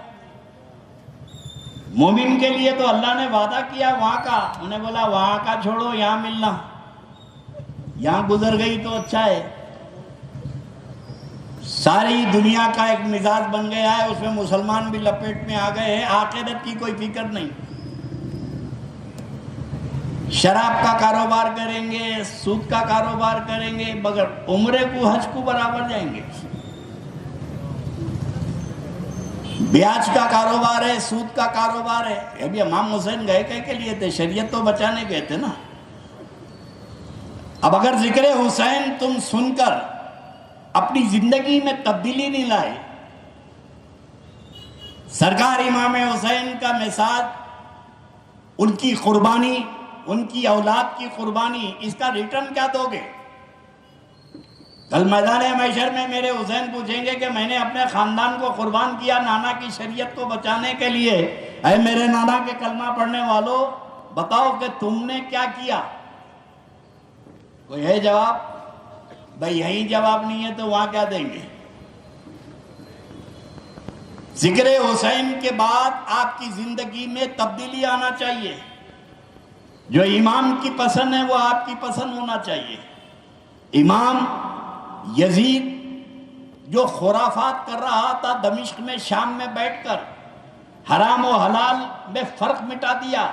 مومن کے لیے تو اللہ نے وعدہ کیا وہاں کا، انہیں بولا وہاں کا چھوڑو، یہاں ملنا، یہاں گزر گئی تو اچھا ہے۔ ساری دنیا کا ایک مزاج بن گیا ہے، اس میں مسلمان بھی لپیٹ میں آ گئے ہیں، آخرت کی کوئی فکر نہیں۔ شراب کا کاروبار کریں گے، سود کا کاروبار کریں گے، مگر عمرے کو حج کو برابر جائیں گے۔ بیاج کا کاروبار ہے، سود کا کاروبار ہے۔ ابھی امام حسین گئے کہے کے لیے تھے، شریعت تو بچانے گئے تھے نا۔ اب اگر ذکر حسین تم سن کر اپنی زندگی میں تبدیلی نہیں لائے، سرکار امام حسین کا مزاج، ان کی قربانی، ان کی اولاد کی قربانی، اس کا ریٹرن کیا دو گے؟ کل میدان محشر میں میرے حسین پوچھیں گے کہ میں نے اپنے خاندان کو قربان کیا نانا کی شریعت کو بچانے کے لیے، اے میرے نانا کے کلمہ پڑھنے والوں، بتاؤ کہ تم نے کیا کیا؟ کوئی ہے جواب؟ بھائی یہی جواب نہیں ہے تو وہاں کیا دیں گے؟ ذکر حسین کے بعد آپ کی زندگی میں تبدیلی آنا چاہیے، جو امام کی پسند ہے وہ آپ کی پسند ہونا چاہیے۔ امام یزید جو خرافات کر رہا تھا دمشق میں، شام میں بیٹھ کر، حرام و حلال میں فرق مٹا دیا،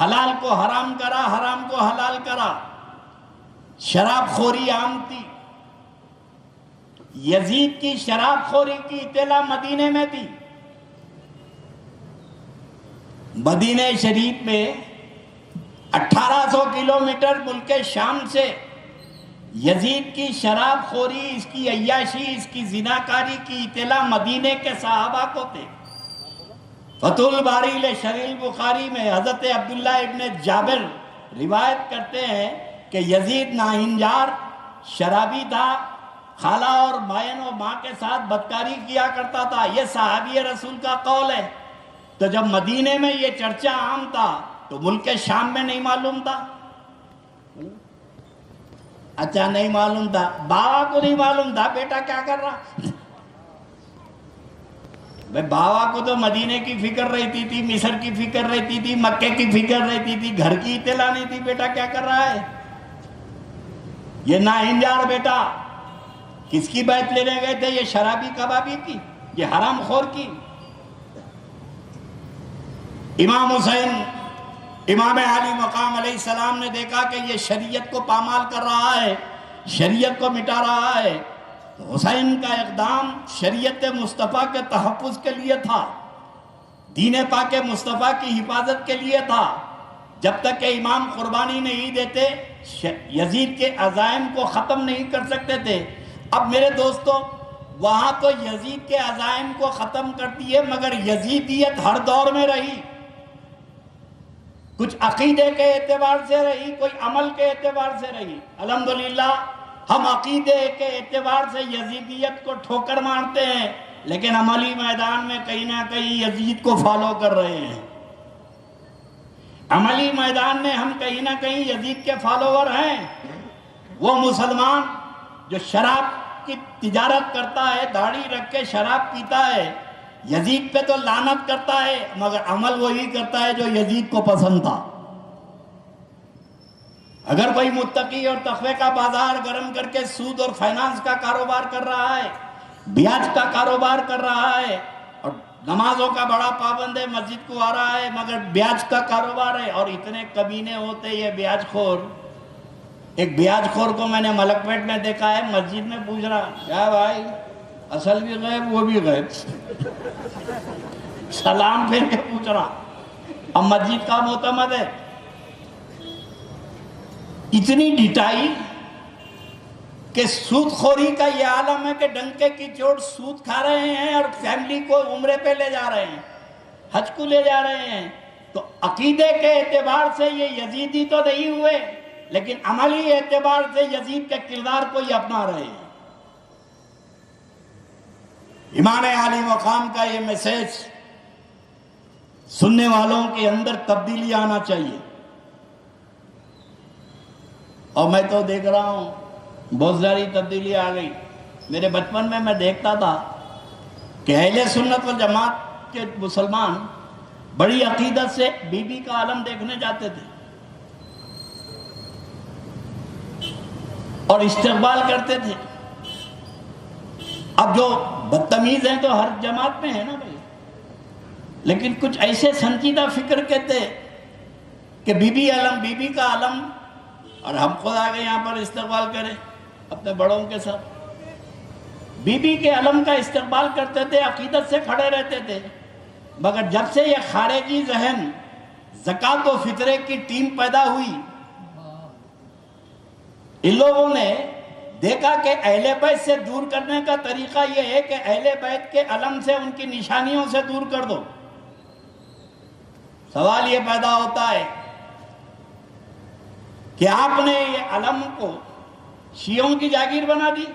حلال کو حرام کرا، حرام کو حلال کرا، شراب خوری عام تھی۔ یزید کی شراب خوری کی اطلاع مدینے میں تھی۔ مدینہ شریف میں 1800 کلومیٹر ملک شام سے یزید کی شراب خوری، اس کی عیاشی، اس کی زناکاری کی اطلاع مدینے کے صحابہ کو تھے۔ فتح الباری لشریح البخاری میں حضرت عبداللہ ابن جابر روایت کرتے ہیں کہ یزید ناہنجار شرابی تھا، خالہ اور بہن و ماں کے ساتھ بدکاری کیا کرتا تھا۔ یہ صحابی رسول کا قول ہے۔ تو جب مدینے میں یہ چرچا عام تھا تو ملک شام میں نہیں معلوم تھا؟ اچھا نہیں معلوم تھا، بابا کو نہیں معلوم تھا بیٹا کیا کر رہا؟ بھائی بابا کو تو مدینے کی فکر رہتی تھی، مصر کی فکر رہتی تھی، مکے کی فکر رہتی تھی، گھر کی اطلاع نہیں تھی بیٹا کیا کر رہا ہے۔ یہ ناہنجار بیٹا کس کی بیعت لینے گئے تھے؟ یہ شرابی کبابی کی، یہ حرام خور کی۔ امام حسین امام عالی مقام علیہ السلام نے دیکھا کہ یہ شریعت کو پامال کر رہا ہے، شریعت کو مٹا رہا ہے، تو حسین کا اقدام شریعت مصطفیٰ کے تحفظ کے لیے تھا، دین پاک مصطفیٰ کی حفاظت کے لیے تھا۔ جب تک کہ امام قربانی نہیں دیتے یزید کے عزائم کو ختم نہیں کر سکتے تھے۔ اب میرے دوستو وہاں تو یزید کے عزائم کو ختم کرتی ہے، مگر یزیدیت ہر دور میں رہی، کچھ عقیدے کے اعتبار سے رہی، کوئی عمل کے اعتبار سے رہی۔ الحمدللہ ہم عقیدے کے اعتبار سے یزیدیت کو ٹھوکر مارتے ہیں، لیکن عملی میدان میں کہیں نہ کہیں یزید کو فالو کر رہے ہیں۔ عملی میدان میں ہم کہیں نہ کہیں یزید کے فالوور ہیں۔ وہ مسلمان جو شراب کی تجارت کرتا ہے، داڑھی رکھ کے شراب پیتا ہے، یزید پہ تو لعنت کرتا ہے، مگر عمل وہی کرتا ہے جو یزید کو پسند تھا۔ اگر کوئی متقی اور تقوی کا بازار گرم کر کے سود اور فائنانس کا کاروبار کر رہا ہے، بیاج کا کاروبار کر رہا ہے، اور نمازوں کا بڑا پابند ہے، مسجد کو آ رہا ہے، مگر بیاج کا کاروبار ہے، اور اتنے کمینے ہوتے یہ بیاج خور۔ ایک بیاج خور کو میں نے ملک پیٹ میں دیکھا ہے، مسجد میں پوچھ رہا کیا بھائی اصل بھی غیب وہ بھی غیب، سلام پھر کے پوچھ رہا، اب مسجد کا معتمد ہے۔ اتنی ڈھٹائی کہ سود خوری کا یہ عالم ہے کہ ڈنکے کی چوٹ سود کھا رہے ہیں اور فیملی کو عمرے پہ لے جا رہے ہیں، حج کو لے جا رہے ہیں۔ تو عقیدے کے اعتبار سے یہ یزیدی تو نہیں ہوئے، لیکن عملی اعتبار سے یزید کے کردار کو یہ اپنا رہے ہیں۔ امام عالی مقام کا یہ میسج سننے والوں کے اندر تبدیلی آنا چاہیے۔ اور میں تو دیکھ رہا ہوں بہت ساری تبدیلی آ گئی۔ میرے بچپن میں دیکھتا تھا کہ اہل سنت والجماعت کے مسلمان بڑی عقیدت سے بی بی کا عالم دیکھنے جاتے تھے اور استقبال کرتے تھے۔ اب جو بدتمیز ہیں تو ہر جماعت میں ہے نا بھائی، لیکن کچھ ایسے سنجیدہ فکر کے تھے کہ بی بی عالم، بی بی کا عالم، اور ہم خود آگے یہاں پر استقبال کریں اپنے بڑوں کے ساتھ۔ بی بی کے علم کا استقبال کرتے تھے، عقیدت سے کھڑے رہتے تھے، مگر جب سے یہ خارجی ذہن زکوٰۃ و فطرے کی ٹیم پیدا ہوئی، ان لوگوں نے دیکھا کہ اہل بیت سے دور کرنے کا طریقہ یہ ہے کہ اہل بیت کے علم سے، ان کی نشانیوں سے دور کر دو۔ سوال یہ پیدا ہوتا ہے کہ آپ نے یہ علم کو شیعوں کی جاگیر بنا دی۔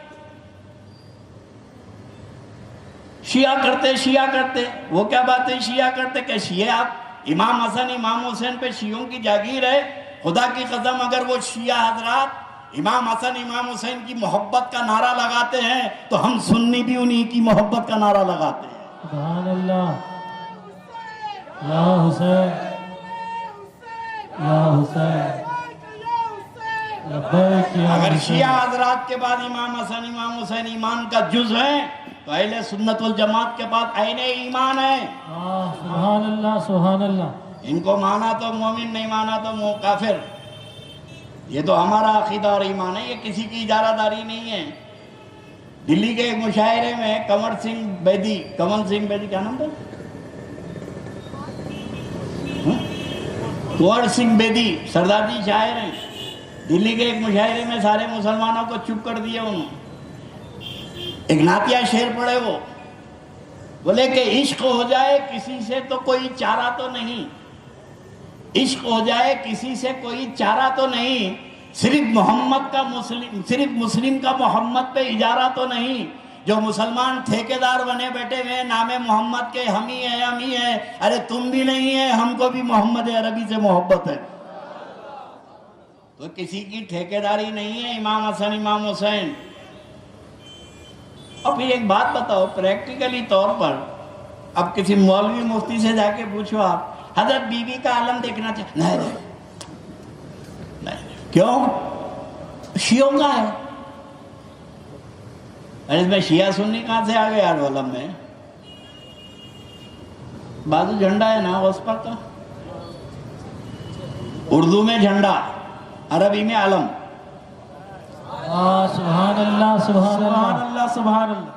شیعہ کرتے وہ کیا بات ہے شیعہ کرتے کہ شیعہ امام حسن امام حسین پہ شیعوں کی جاگیر ہے؟ خدا کی قسم اگر وہ شیعہ حضرات امام حسن امام حسین کی محبت کا نعرہ لگاتے ہیں تو ہم سنی بھی انہی کی محبت کا نعرہ لگاتے ہیں۔ سبحان اللہ، یا حسین یا حسین لبیک یا اگر حسین۔ شیعہ حضرات کے بعد امام حسن امام حسین ایمان کا جز ہیں تو اہل سنت والجماعت کے بعد عین ایمان ہے۔ سبحان اللہ سبحان اللہ۔ ان کو مانا تو مومن، نہیں مانا تو کافر۔ یہ تو ہمارا عقیدہ اور ایمان ہے، یہ کسی کی اجارہ داری نہیں ہے۔ دلی کے ایک مشاعرے میں کنور سنگھ بیدی کیا نام تھا؟ کنور سنگھ بیدی سردار جی شاعر ہیں، دلی کے ایک مشاعرے میں سارے مسلمانوں کو چپ کر دیا انہوں نے۔ ایک نعتیہ شعر پڑھے، وہ بولے کہ عشق ہو جائے کسی سے تو کوئی چارہ تو نہیں، عشق ہو جائے کسی سے کوئی چارہ تو نہیں، صرف مسلم کا محمد پہ اجارہ تو نہیں، جو مسلمان ٹھیکیدار بنے بیٹھے ہوئے نام محمد کے، ہم ہی ہیں، ارے تم بھی نہیں ہے، ہم کو بھی محمد عربی سے محبت ہے. تو کسی کی ٹھیکیداری نہیں ہے امام حسن امام حسین. اور پھر ایک بات بتاؤ پریکٹیکلی طور پر، اب کسی مولوی مفتی سے جا کے پوچھو آپ حضرت بی بی کا عالم دیکھنا چاہیے، نہیں. کیوں؟ شیعوں کا ہے. اس میں شیعہ سنی کہاں سے آ گئے یار علم میں؟ بازو جھنڈا ہے نا غوث پاک کا، اردو میں جھنڈا، عربی میں علم. سبحان اللہ سبحان اللہ سبحان اللہ سبحان اللہ.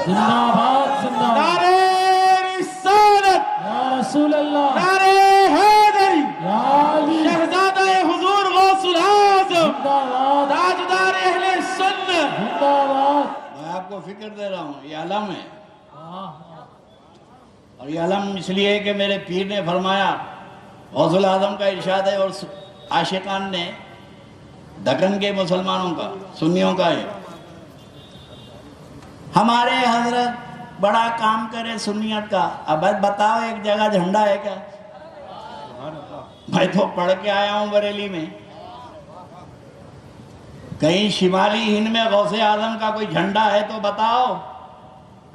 زندہ باد زندہ باد. نعرہ رسالت، یا رسول اللہ، نعرہ حیدری، یا علی، شہزادہ حضور غوث العظم، زندہ باد تاجدار اہل سنت. زندہ باد. میں آپ کو فکر دے رہا ہوں، یہ علم ہے. ہاں. اور یہ علم اس لیے ہے کہ میرے پیر نے فرمایا، غوث العظم کا ارشاد ہے، اور عاشقان نے دکن کے مسلمانوں کا، سنیوں کا ہے، ہمارے حضرت بڑا کام کرے سنیت کا. اب بتاؤ ایک جگہ جھنڈا ہے کیا؟ میں تو پڑھ کے آیا ہوں بریلی میں، کہیں شمالی ہند میں غوث اعظم کا کوئی جھنڈا ہے تو بتاؤ.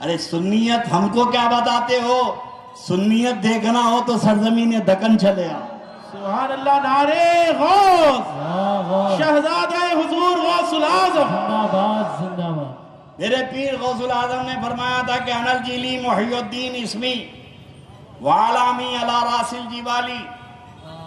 ارے سنیت ہم کو کیا بتاتے ہو؟ سنیت دیکھنا ہو تو سرزمین دکن چلے آؤ. سبحان اللہ. نعرہ غوث، یا غوث، شہزادہ حضور غوث العظم. زندہ باد زندہ باد. میرے پیر غوث العظم نے فرمایا تھا کہ انا الجیلی محی الدین اسمی وعلامی علی راس الجبالی.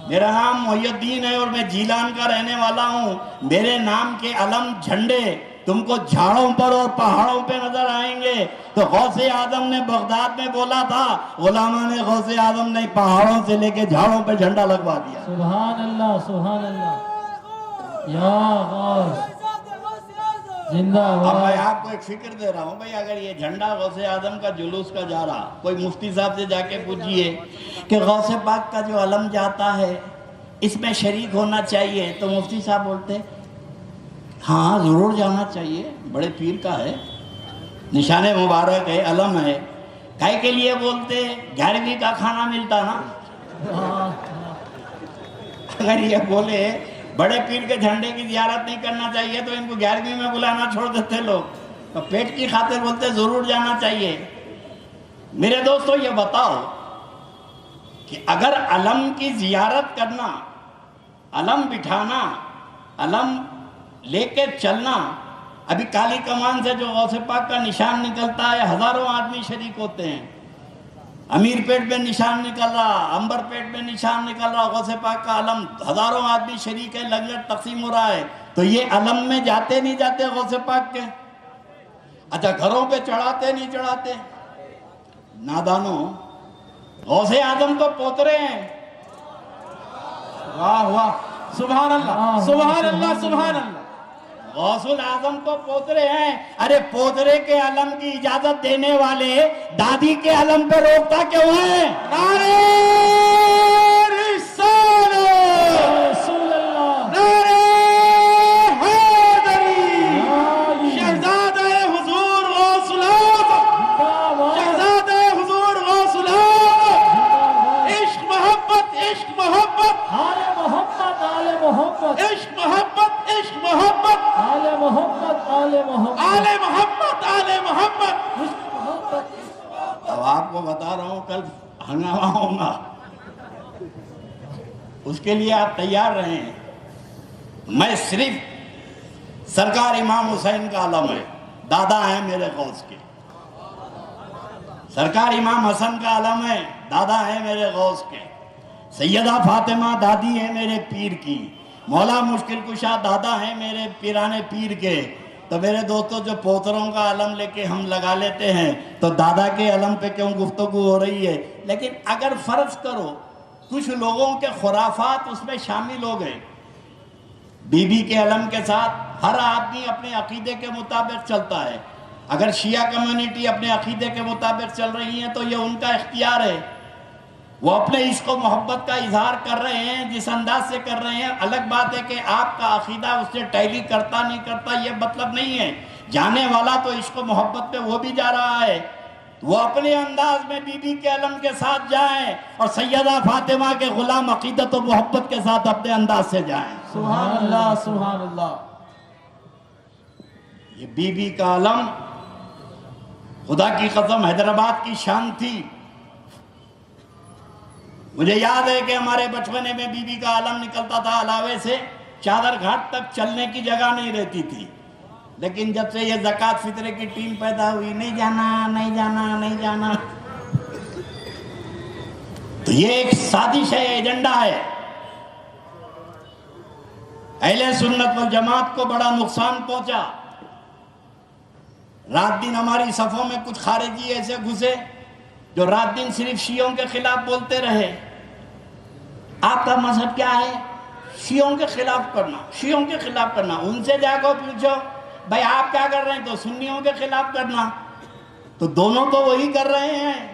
میرا نام محی الدین ہے اور میں جیلان کا رہنے والا ہوں. میرے نام کے علم جھنڈے تم کو جھاڑوں پر اور پہاڑوں پہ نظر آئیں گے. تو غوث اعظم نے بغداد میں بولا تھا، علماء نے غوث اعظم نے پہاڑوں سے لے کے جھاڑوں پہ جھنڈا لگوا دیا. سبحان اللہ سبحان اللہ. یا غوث زندہ اب میں باد. آپ کو ایک فکر دے رہا ہوں بھائی، اگر یہ جھنڈا غوث اعظم کا جلوس کا جا رہا، کوئی مفتی صاحب سے جا کے پوچھئے کہ غوث پاک کا جو علم جاتا ہے اس میں شریک ہونا چاہیے، تو مفتی صاحب بولتے ہاں ضرور جانا چاہیے، بڑے پیر کا ہے، نشان مبارک ہے، علم ہے. کائے کے لیے بولتے 11ویں کا کھانا ملتا نا. اگر یہ بولے بڑے پیر کے جھنڈے کی زیارت نہیں کرنا چاہیے تو ان کو 11ویں میں بلانا چھوڑ دیتے لوگ. تو پیٹ کی خاطر بولتے ضرور جانا چاہیے. میرے دوستو یہ بتاؤ کہ اگر علم کی زیارت کرنا، علم بٹھانا، علم لے کے چلنا، ابھی کالی کمان سے جو غوث پاک کا نشان نکلتا ہے ہزاروں آدمی شریک ہوتے ہیں. امیر پیٹ میں نشان نکل رہا، امبر پیٹ میں نشان نکل رہا، غوث پاک کا علم، ہزاروں آدمی شریک ہے، لنگر تقسیم ہو رہا ہے. تو یہ علم میں جاتے نہیں جاتے غوث پاک کے؟ اچھا گھروں پہ چڑھاتے نہیں چڑھاتے؟ نادانوں، غوث اعظم تو پوترے ہیں. واہ واہ. سبحان اللہ سبحان اللہ سبحان اللہ. غوث العظم تو پوترے ہیں. ارے پوترے کے علم کی اجازت دینے والے دادی کے علم پہ روکتا کیوں ہے؟ نعرہ رسالت، رسول اللہ، نعرہ حیدری، یا علی، شہزادہ حضور غوث العظم، زندہ باد شہزادہ حضور غوث العظم. عشق محبت عشق محبت آل محمد آل محمد عشق محبت عشق محبت آل محمد آل محمد آل محمد آل محمد. عشق محمد. اب آپ کو بتا رہا ہوں کل ہنگامہ ہوگا، اس کے لیے آپ تیار رہیں. میں صرف سرکار امام حسین کا علم ہے، دادا ہیں میرے غوث کے. سرکار امام حسن کا علم ہے، دادا ہیں میرے غوث کے. سیدہ فاطمہ دادی ہیں میرے پیر کی. مولا مشکل کشا دادا ہیں میرے پیرانے پیر کے. تو میرے دوستو جو پوتروں کا علم لے کے ہم لگا لیتے ہیں تو دادا کے علم پہ کیوں گفتگو ہو رہی ہے؟ لیکن اگر فرض کرو کچھ لوگوں کے خرافات اس میں شامل ہو گئے، بی بی کے علم کے ساتھ ہر آدمی اپنے عقیدے کے مطابق چلتا ہے. اگر شیعہ کمیونٹی اپنے عقیدے کے مطابق چل رہی ہے تو یہ ان کا اختیار ہے، وہ اپنے عشق و محبت کا اظہار کر رہے ہیں جس انداز سے کر رہے ہیں. الگ بات ہے کہ آپ کا عقیدہ اس سے ٹیلی کرتا نہیں کرتا یہ مطلب نہیں ہے. جانے والا تو عشق و محبت پہ وہ بھی جا رہا ہے. وہ اپنے انداز میں بی بی کے علم کے ساتھ جائیں اور سیدہ فاطمہ کے غلام عقیدت و محبت کے ساتھ اپنے انداز سے جائیں. سبحان اللہ سبحان اللہ. یہ بی بی کا علم خدا کی قسم حیدرآباد کی شان تھی. مجھے یاد ہے کہ ہمارے بچپنے میں بی بی کا علم نکلتا تھا علاوے سے چادر گھاٹ تک چلنے کی جگہ نہیں رہتی تھی. لیکن جب سے یہ زکوٰۃ فطرے کی ٹیم پیدا ہوئی نہیں جانا نہیں جانا نہیں جانا تو یہ ایک سازش ہے, ایجنڈا ہے. اہل سنت والجماعت کو بڑا نقصان پہنچا. رات دن ہماری صفوں میں کچھ خارجی ایسے گھسے جو رات دن صرف شیعوں کے خلاف بولتے رہے. آپ کا مذہب کیا ہے؟ شیعوں کے خلاف کرنا, شیعوں کے خلاف کرنا. ان سے جا کے پوچھو بھائی آپ کیا کر رہے ہیں, تو سنیوں کے خلاف کرنا. تو دونوں تو وہی کر رہے ہیں.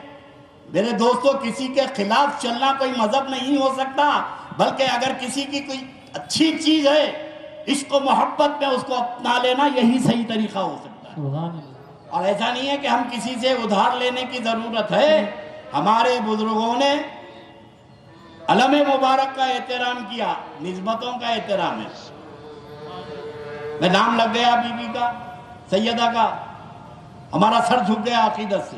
میرے دوستو, کسی کے خلاف چلنا کوئی مذہب نہیں ہو سکتا, بلکہ اگر کسی کی کوئی اچھی چیز ہے عشق و محبت میں اس کو اپنا لینا یہی صحیح طریقہ ہو سکتا ہے. سبحان اللہ. اور ایسا نہیں ہے کہ ہم کسی سے ادھار لینے کی ضرورت ہے. ہمارے بزرگوں نے علم مبارک کا احترام کیا, نسبتوں کا احترام ہے. میں نام لگ گیا بی بی کا, سیدہ کا, ہمارا سر جھک گیا عقیدت سے.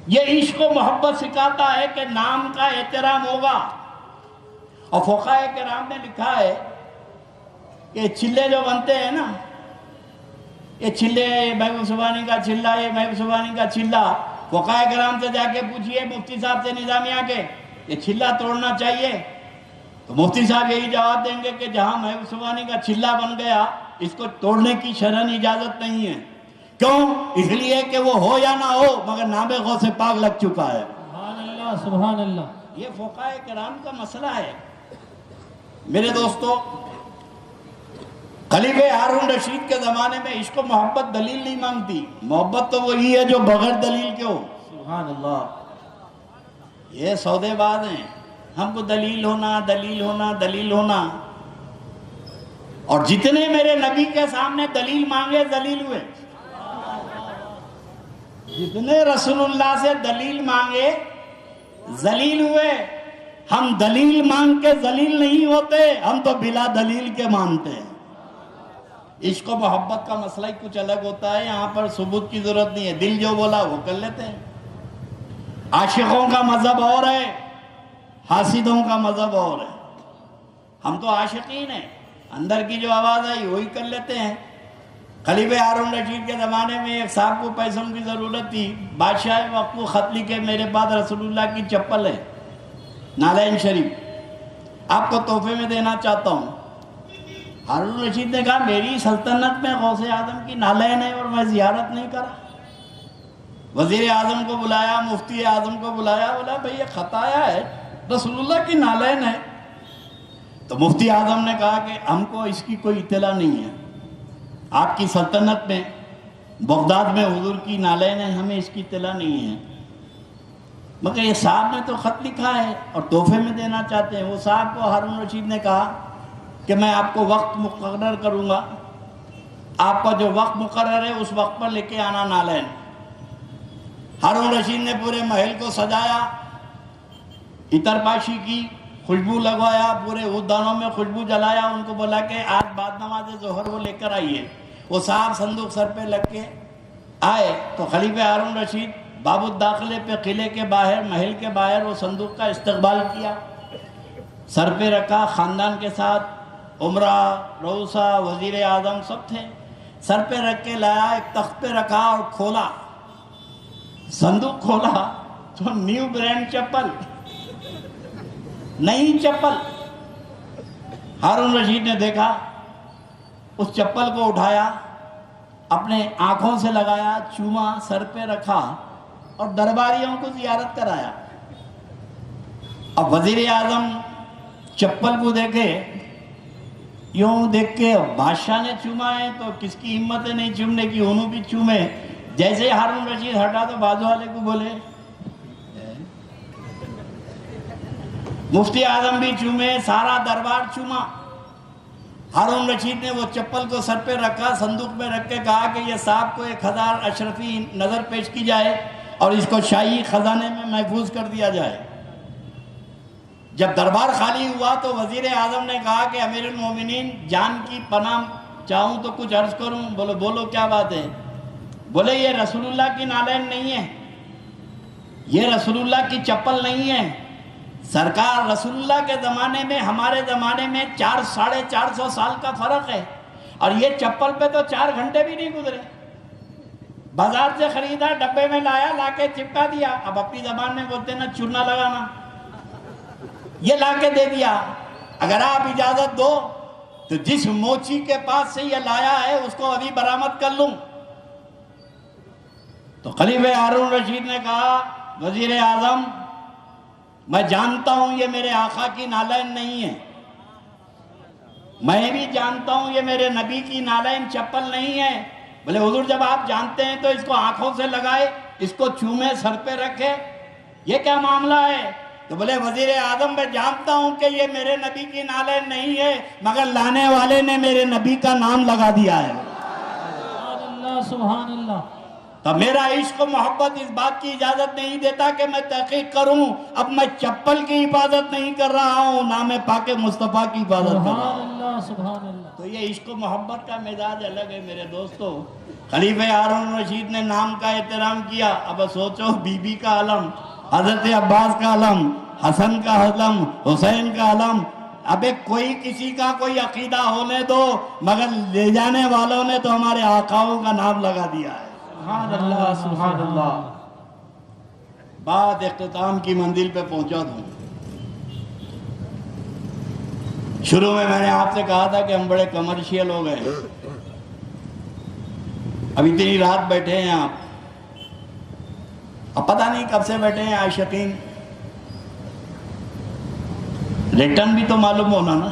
یہ عشق و محبت سکھاتا ہے کہ نام کا احترام ہوگا. اور فقہائے کرام نے لکھا ہے کہ چلے جو بنتے ہیں نا, یہ چلے, محبوب سبحانی کا چلہ, یہ محبوب سبحانی کا چلہ, فقہائے کرام سے جا کے پوچھئے مفتی صاحب سے نظامیہ کے یہ چلہ توڑنا چاہیے, تو مفتی صاحب یہی جواب دیں گے کہ جہاں محبوب سبحانی کا چلہ بن گیا اس کو توڑنے کی شرعاً اجازت نہیں ہے. کیوں؟ اس لیے کہ وہ ہو یا نہ ہو مگر نام غوث پاک لگ چکا ہے. سبحان اللہ سبحان اللہ. یہ فقہائے کرام کا مسئلہ ہے. میرے دوستو, خلیفہ ہارون رشید کے زمانے میں عشق و محبت دلیل نہیں مانگتی. محبت تو وہی ہے جو بغیر دلیل کے ہو. سبحان اللہ. یہ سودے باز ہیں, ہم کو دلیل ہونا دلیل ہونا دلیل ہونا. اور جتنے میرے نبی کے سامنے دلیل مانگے ذلیل ہوئے, جتنے رسول اللہ سے دلیل مانگے ذلیل ہوئے. ہم دلیل مانگ کے ذلیل نہیں ہوتے, ہم تو بلا دلیل کے مانتے ہیں. عشق و محبت کا مسئلہ ہی کچھ الگ ہوتا ہے. یہاں پر ثبوت کی ضرورت نہیں ہے, دل جو بولا وہ کر لیتے ہیں. عاشقوں کا مذہب اور ہے, حاسدوں کا مذہب اور ہے. ہم تو عاشقین ہیں, اندر کی جو آواز آئی وہی کر لیتے ہیں. خلیفہ ہارون رشید کے زمانے میں ایک صاحب کو پیسوں کی ضرورت تھی. بادشاہ وقت کو خط لکھے میرے پاس رسول اللہ کی چپل ہے, نالین شریف, آپ کو تحفے میں دینا چاہتا ہوں. ہارون رشید نے کہا میری سلطنت میں غوث اعظم کی نالین ہے اور میں زیارت نہیں کرا. وزیر اعظم کو بلایا, مفتی اعظم کو بلایا, بولا بھئی یہ خط آیا ہے رسول اللہ کی نالین ہے. تو مفتی اعظم نے کہا کہ ہم کو اس کی کوئی اطلاع نہیں ہے. آپ کی سلطنت میں بغداد میں حضور کی نالین ہے, ہمیں اس کی اطلاع نہیں ہے. مگر یہ صاحب نے تو خط لکھا ہے اور تحفے میں دینا چاہتے ہیں. وہ صاحب کو ہارون رشید نے کہا کہ میں آپ کو وقت مقرر کروں گا, آپ کا جو وقت مقرر ہے اس وقت پر لے کے آنا نالین. ہارون رشید نے پورے محل کو سجایا, عطر پاشی کی, خوشبو لگوایا, پورے ادانوں میں خوشبو جلایا. ان کو بولا کہ آج بعد نماز ظہر وہ لے کر آئیے. وہ صاحب صندوق سر پہ لگ کے آئے تو خلیفہ ہارون رشید باب الداخلے پہ قلعے کے باہر, محل کے باہر وہ صندوق کا استقبال کیا, سر پہ رکھا, خاندان کے ساتھ عمرہ, روسا, وزیر اعظم سب تھے. سر پہ رکھ کے لایا, ایک تخت پہ رکھا اور کھولا, صندوق کھولا تو نیو برانڈ چپل, نئی چپل. ہارون رشید نے دیکھا, اس چپل کو اٹھایا, اپنے آنکھوں سے لگایا, چوما, سر پہ رکھا اور درباریوں کو زیارت کرایا. اب وزیر اعظم چپل کو دیکھے, یوں دیکھ کے بادشاہ نے چوما ہے تو کس کی ہمت ہے نہیں چومنے کی, انہوں بھی چومے. جیسے ہارون رشید ہٹا تو بازو والے کو بولے مفتی اعظم بھی چومے، سارا دربار چوما۔ ہارون رشید نے وہ چپل کو سر پہ رکھا، صندوق میں رکھ کے کہا کہ یہ صاحب کو 1000 اشرفی نظر پیش کی جائے اور اس کو شاہی خزانے میں محفوظ کر دیا جائے۔ جب دربار خالی ہوا تو وزیر اعظم نے کہا کہ امیر المومنین جان کی پناہ چاہوں تو کچھ عرض کروں۔ بولو بولو کیا بات ہے؟ بولے یہ رسول اللہ کی نالین نہیں ہے، یہ رسول اللہ کی چپل نہیں ہے۔ سرکار رسول اللہ کے زمانے میں ہمارے زمانے میں 400-450 سال کا فرق ہے، اور یہ چپل پہ تو 4 گھنٹے بھی نہیں گزرے۔ بازار سے خریدا، ڈبے میں لایا، لا کے چپکا دیا۔ اب اپنی زبان میں بولتے نا چورنا لگانا، یہ لا کے دے دیا۔ اگر آپ اجازت دو تو جس موچی کے پاس سے یہ لایا ہے اس کو ابھی برآمد کر لوں۔ تو خلیفہ ہارون رشید نے کہا وزیر اعظم میں جانتا ہوں یہ میرے آقا کی نالین نہیں ہے، میں بھی جانتا ہوں یہ میرے نبی کی نالین چپل نہیں ہے۔ بولے حضور جب آپ جانتے ہیں تو اس کو آنکھوں سے لگائے، اس کو چومے، سر پہ رکھے، یہ کیا معاملہ ہے؟ تو بولے وزیر اعظم میں جانتا ہوں کہ یہ میرے نبی کی نالین نہیں ہے، مگر لانے والے نے میرے نبی کا نام لگا دیا ہے۔ سبحان اللہ سبحان اللہ۔ تو میرا عشق و محبت اس بات کی اجازت نہیں دیتا کہ میں تحقیق کروں۔ اب میں چپل کی حفاظت نہیں کر رہا ہوں، نہ میں پاک مصطفیٰ کی حفاظت کر رہا ہوں۔ سبحان اللہ سبحان اللہ۔ تو یہ عشق و محبت کا مزاج الگ ہے میرے دوستو۔ خلیفہ ہارون رشید نے نام کا احترام کیا۔ اب سوچو بی بی کا علم، حضرت عباس کا علم، حسن کا علم، حسین کا علم۔ اب کوئی کسی کا کوئی عقیدہ ہونے دو، مگر لے جانے والوں نے تو ہمارے آقاؤں کا نام لگا دیا ہے۔ سبحان اللہ سبحان اللہ۔ بات اختتام کی منزل پہ پہنچا دوں۔ شروع میں نے آپ سے کہا تھا کہ ہم بڑے کمرشیل ہو گئے، اب اتنی رات بیٹھے ہیں آپ، اب پتہ نہیں کب سے بیٹھے ہیں عاشقین، ریٹرن بھی تو معلوم ہونا نا۔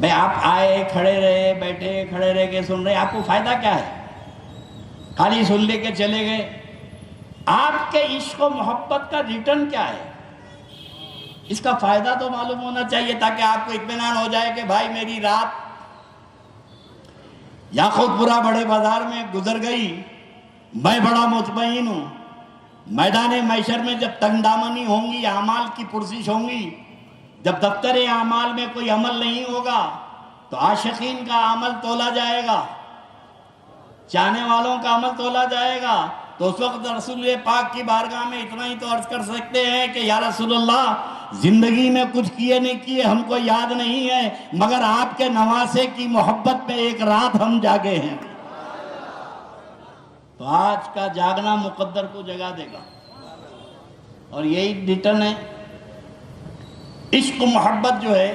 بھئی آپ آئے، کھڑے رہے، بیٹھے، کھڑے رہ کے سن رہے، آپ کو فائدہ کیا ہے؟ خالی سن لے کے چلے گئے۔ آپ کے عشق و محبت کا ریٹرن کیا ہے؟ اس کا فائدہ تو معلوم ہونا چاہیے تاکہ آپ کو اطمینان ہو جائے کہ بھائی میری رات یاقوت پورہ بڑے بازار میں گزر گئی، میں بڑا مطمئن ہوں۔ میدان محشر میں جب تنگ دامنی ہوں گی، اعمال کی پرسش ہوں گی، جب دفتر اعمال میں کوئی عمل نہیں ہوگا تو عاشقین کا عمل تولا جائے گا، چاہنے والوں کا عمل تولا جائے گا۔ تو اس وقت رسول پاک کی بارگاہ میں اتنا ہی تو عرض کر سکتے ہیں کہ یا رسول اللہ زندگی میں کچھ کیے نہیں کیے ہم کو یاد نہیں ہے، مگر آپ کے نواسے کی محبت میں ایک رات ہم جاگے ہیں۔ تو آج کا جاگنا مقدر کو جگا دے گا، اور یہی ریٹرن ہے۔ عشق و محبت جو ہے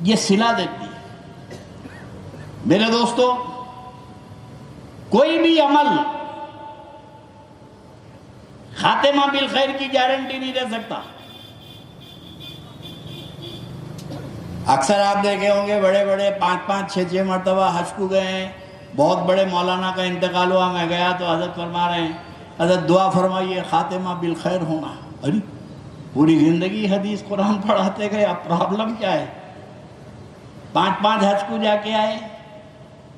یہ صلہ دیتی ہے۔ میرے دوستو کوئی بھی عمل خاتمہ بالخیر کی گارنٹی نہیں دے سکتا۔ اکثر آپ دیکھے ہوں گے بڑے بڑے 5-5 6-6 مرتبہ حج کو گئے ہیں، بہت بڑے مولانا کا انتقال ہوا، میں گیا تو حضرت فرما رہے ہیں حضرت دعا فرمائیے خاتمہ بالخیر ہونا۔ ارے پوری زندگی حدیث قرآن پڑھاتے گئے، اب پرابلم کیا ہے؟ 5 حج کو جا کے آئے،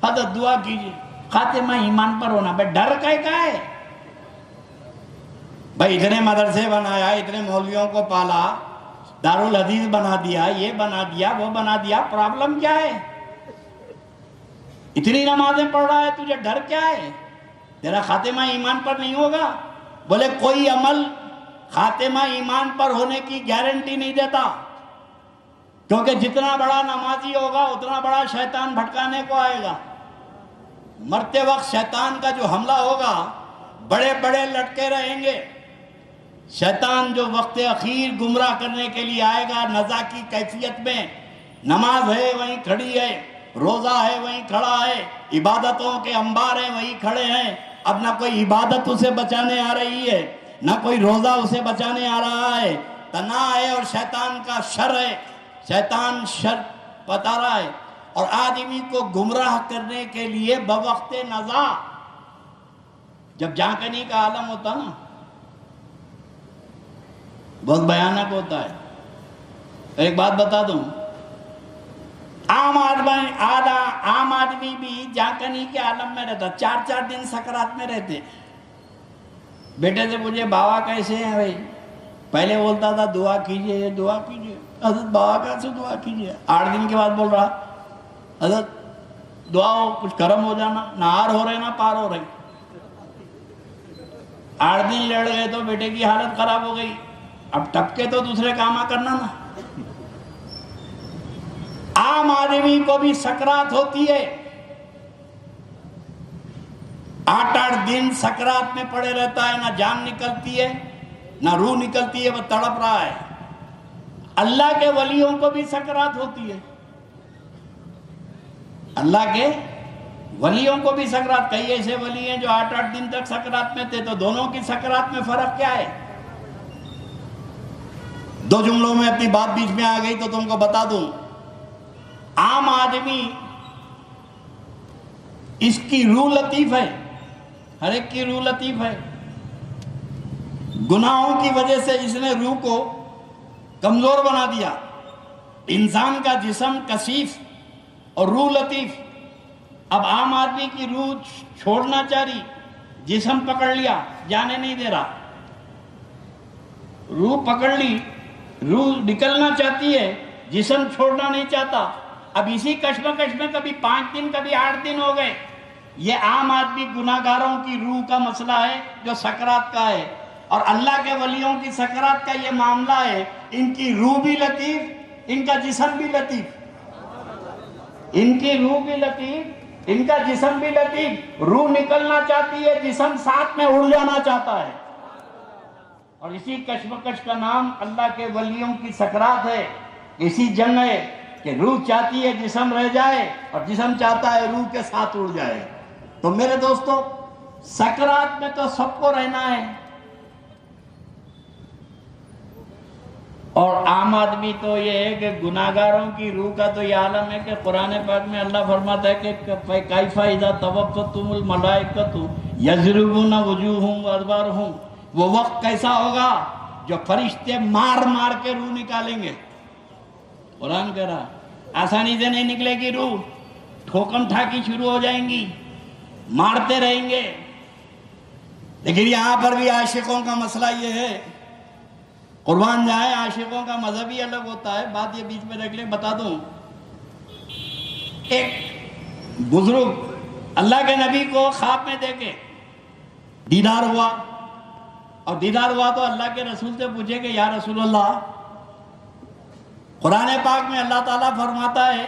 حضرت دعا کیجیے خاتمہ ایمان پر ہونا۔ بھائی ڈر کا ہے؟ بھائی اتنے مدرسے بنایا، اتنے مولویوں کو پالا، دارالحدیث بنا دیا، یہ بنا دیا، وہ بنا دیا، پرابلم کیا ہے؟ اتنی نمازیں پڑھ رہا ہے، تجھے ڈر کیا ہے؟ تیرا خاتمہ ایمان پر نہیں ہوگا؟ بولے کوئی عمل خاتمہ ایمان پر ہونے کی گارنٹی نہیں دیتا، کیونکہ جتنا بڑا نمازی ہوگا اتنا بڑا شیطان بھٹکانے کو آئے گا۔ مرتے وقت شیطان کا جو حملہ ہوگا بڑے بڑے لٹکے رہیں گے۔ شیطان جو وقت اخیر گمراہ کرنے کے لیے آئے گا نزا کی کیفیت میں، نماز ہے وہیں کھڑی ہے، روزہ ہے وہیں کھڑا ہے، عبادتوں کے انبار ہیں وہیں کھڑے ہیں۔ اب نہ کوئی عبادت اسے بچانے آ رہی ہے، نہ کوئی روزہ اسے بچانے آ رہا ہے، تناع ہے اور شیطان کا شر ہے، شیطان شر بتا رہا ہے۔ اور آدمی کو گمراہ کرنے کے لیے بوقت نزا جب جھانکنے کا عالم ہوتا نا، بہت بھیانک ہوتا ہے. ایک بات بتا دوں, عام آدمی بھی جانکنی کے عالم میں رہتا, 4 دن سکرات میں رہتے. بیٹے سے پوچھے بابا کیسے ہیں بھائی, پہلے بولتا تھا دعا کیجئے دعا کیجئے. حضرت بابا کیسے دعا کیجئے؟ 8 دن کے بعد بول رہا حضرت دعا ہو, کچھ کرم ہو جانا, نہ آر ہو رہے نہ پار ہو رہے. 8 دن لڑ گئے تو بیٹے کی حالت خراب ہو گئی. اب ٹپکے تو دوسرے کام کرنا نا. عام آدمی کو بھی سکرات ہوتی ہے, 8 دن سکرات میں پڑے رہتا ہے, نہ جان نکلتی ہے نہ روح نکلتی ہے, وہ تڑپ رہا ہے. اللہ کے ولیوں کو بھی سکرات ہوتی ہے, اللہ کے ولیوں کو بھی سکرات. کئی ایسے ولی ہیں جو 8 دن تک سکرات میں تھے, تو دونوں کی سکرات میں فرق کیا ہے؟ 2 جملوں میں اپنی بات بیچ میں آ گئی تو تم کو بتا دوں. عام آدمی اس کی روح لطیف ہے, ہر ایک کی روح لطیف ہے. گناہوں کی وجہ سے اس نے روح کو کمزور بنا دیا. انسان کا جسم کثیف اور روح لطیف. اب عام آدمی کی روح چھوڑنا چاہ رہی, جسم پکڑ لیا, جانے نہیں دے رہا. روح پکڑ لی, روح نکلنا چاہتی ہے, جسم چھوڑنا نہیں چاہتا. اب اسی کشمکش میں کبھی 5 دن کبھی 8 دن ہو گئے. یہ عام آدمی گناہگاروں کی روح کا مسئلہ ہے جو سکرات کا ہے, اور اللہ کے ولیوں کی سکرات کا یہ معاملہ ہے. ان کی روح بھی لطیف, ان کا جسم بھی لطیف. ان کی روح بھی لطیف, ان کا جسم بھی لطیف. روح نکلنا چاہتی ہے, جسم ساتھ میں اڑ جانا چاہتا ہے. اور اسی کشمکش کا نام اللہ کے ولیوں کی سکرات ہے. اسی جنگ ہے کہ روح چاہتی ہے جسم رہ جائے, اور جسم چاہتا ہے روح کے ساتھ اڑ جائے. تو میرے دوستو, سکرات میں تو سب کو رہنا ہے, اور عام آدمی تو یہ ہے کہ گناہگاروں کی روح کا تو یہ عالم ہے کہ قرآن پاک میں اللہ فرماتا ہے کہ کیف اذا توفتم الملائکۃ یضربون وجوہہم وادبارہم. وہ وقت کیسا ہوگا جو فرشتے مار مار کے روح نکالیں گے. قرآن کہہ رہا آسانی سے نہیں نکلے گی روح, ٹھوکم ٹھاکی شروع ہو جائیں گی, مارتے رہیں گے. لیکن یہاں پر بھی عاشقوں کا مسئلہ یہ ہے, قربان جائے عاشقوں کا مذہب ہی الگ ہوتا ہے. بات یہ بیچ میں رکھ لیں, بتا دوں. ایک بزرگ اللہ کے نبی کو خواب میں دیکھے, دیدار ہوا, اور دیدار ہوا تو اللہ کے رسول سے پوچھے کہ یا رسول اللہ, قرآن پاک میں اللہ تعالیٰ فرماتا ہے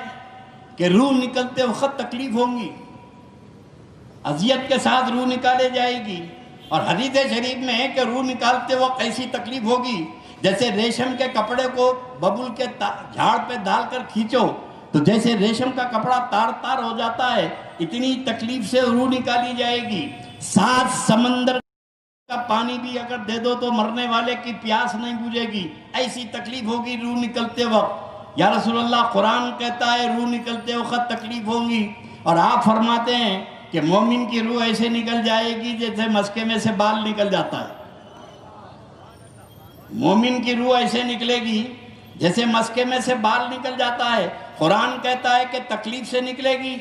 کہ روح نکلتے وقت تکلیف ہوں گی, اذیت کے ساتھ روح نکالے جائے گی. اور حدیث شریف میں ہے کہ روح نکالتے وقت ایسی تکلیف ہوگی جیسے ریشم کے کپڑے کو ببول کے جھاڑ پہ ڈال کر کھینچو تو جیسے ریشم کا کپڑا تار تار ہو جاتا ہے, اتنی تکلیف سے روح نکالی جائے گی. 7 سمندر کا پانی بھی اگر دے دو تو مرنے والے کی پیاس نہیں بجھے گی, ایسی تکلیف ہوگی روح نکلتے وقت. یا رسول اللہ, قرآن کہتا ہے روح نکلتے وقت تکلیف ہوگی, اور آپ فرماتے ہیں کہ مومن کی روح ایسے نکل جائے گی جیسے مسکے میں سے بال نکل جاتا ہے. مومن کی روح ایسے نکلے گی جیسے مسکے میں سے بال نکل جاتا ہے. قرآن کہتا ہے کہ تکلیف سے نکلے گی,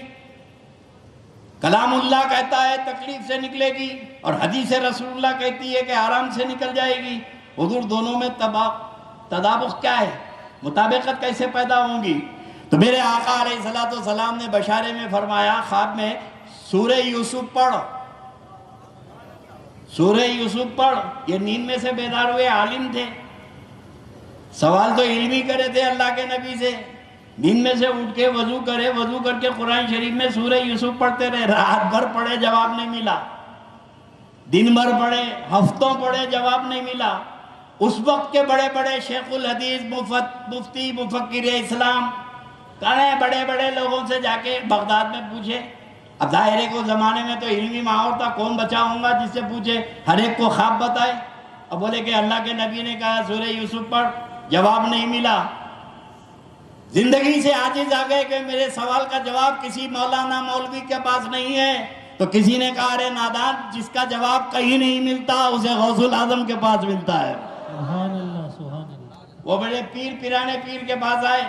کلام اللہ کہتا ہے تکلیف سے نکلے گی, اور حدیث رسول اللہ کہتی ہے کہ آرام سے نکل جائے گی. حضور دونوں میں تدابق کیا ہے, مطابقت کیسے پیدا ہوں گی؟ تو میرے آقا علیہ الصلوۃ والسلام نے بشارے میں فرمایا خواب میں, سورہ یوسف پڑھ, سورہ یوسف پڑھ. یہ نیند میں سے بیدار ہوئے عالم تھے, سوال تو علمی کرے تھے اللہ کے نبی سے. نیند میں سے اٹھ کے وضو کرے, وضو کر کے قرآن شریف میں سورہ یوسف پڑھتے رہے. رات بھر پڑھے, جواب نہیں ملا. دن بھر پڑھے, ہفتوں پڑھے, جواب نہیں ملا. اس وقت کے بڑے بڑے شیخ الحدیث, مفتی, مفکر اسلام, کہنے بڑے بڑے لوگوں سے جا کے بغداد میں پوچھے. اب ظاہرے کو زمانے میں تو علمی ماحول تھا, کون بچا ہوں گا جس سے پوچھے, ہر ایک کو خواب بتائے. اب بولے کہ اللہ کے نبی نے کہا سورہ یوسف پڑھ, جواب نہیں ملا. زندگی سے عاجز آ گئے کہ میرے سوال کا جواب کسی مولانا مولوی کے پاس نہیں ہے. تو کسی نے کہا ارے نادان, جس کا جواب کہیں نہیں ملتا اسے غوث الاعظم کے پاس ملتا ہے. سبحان اللہ. وہ بڑے پیر پیرانے پیر کے پاس آئے،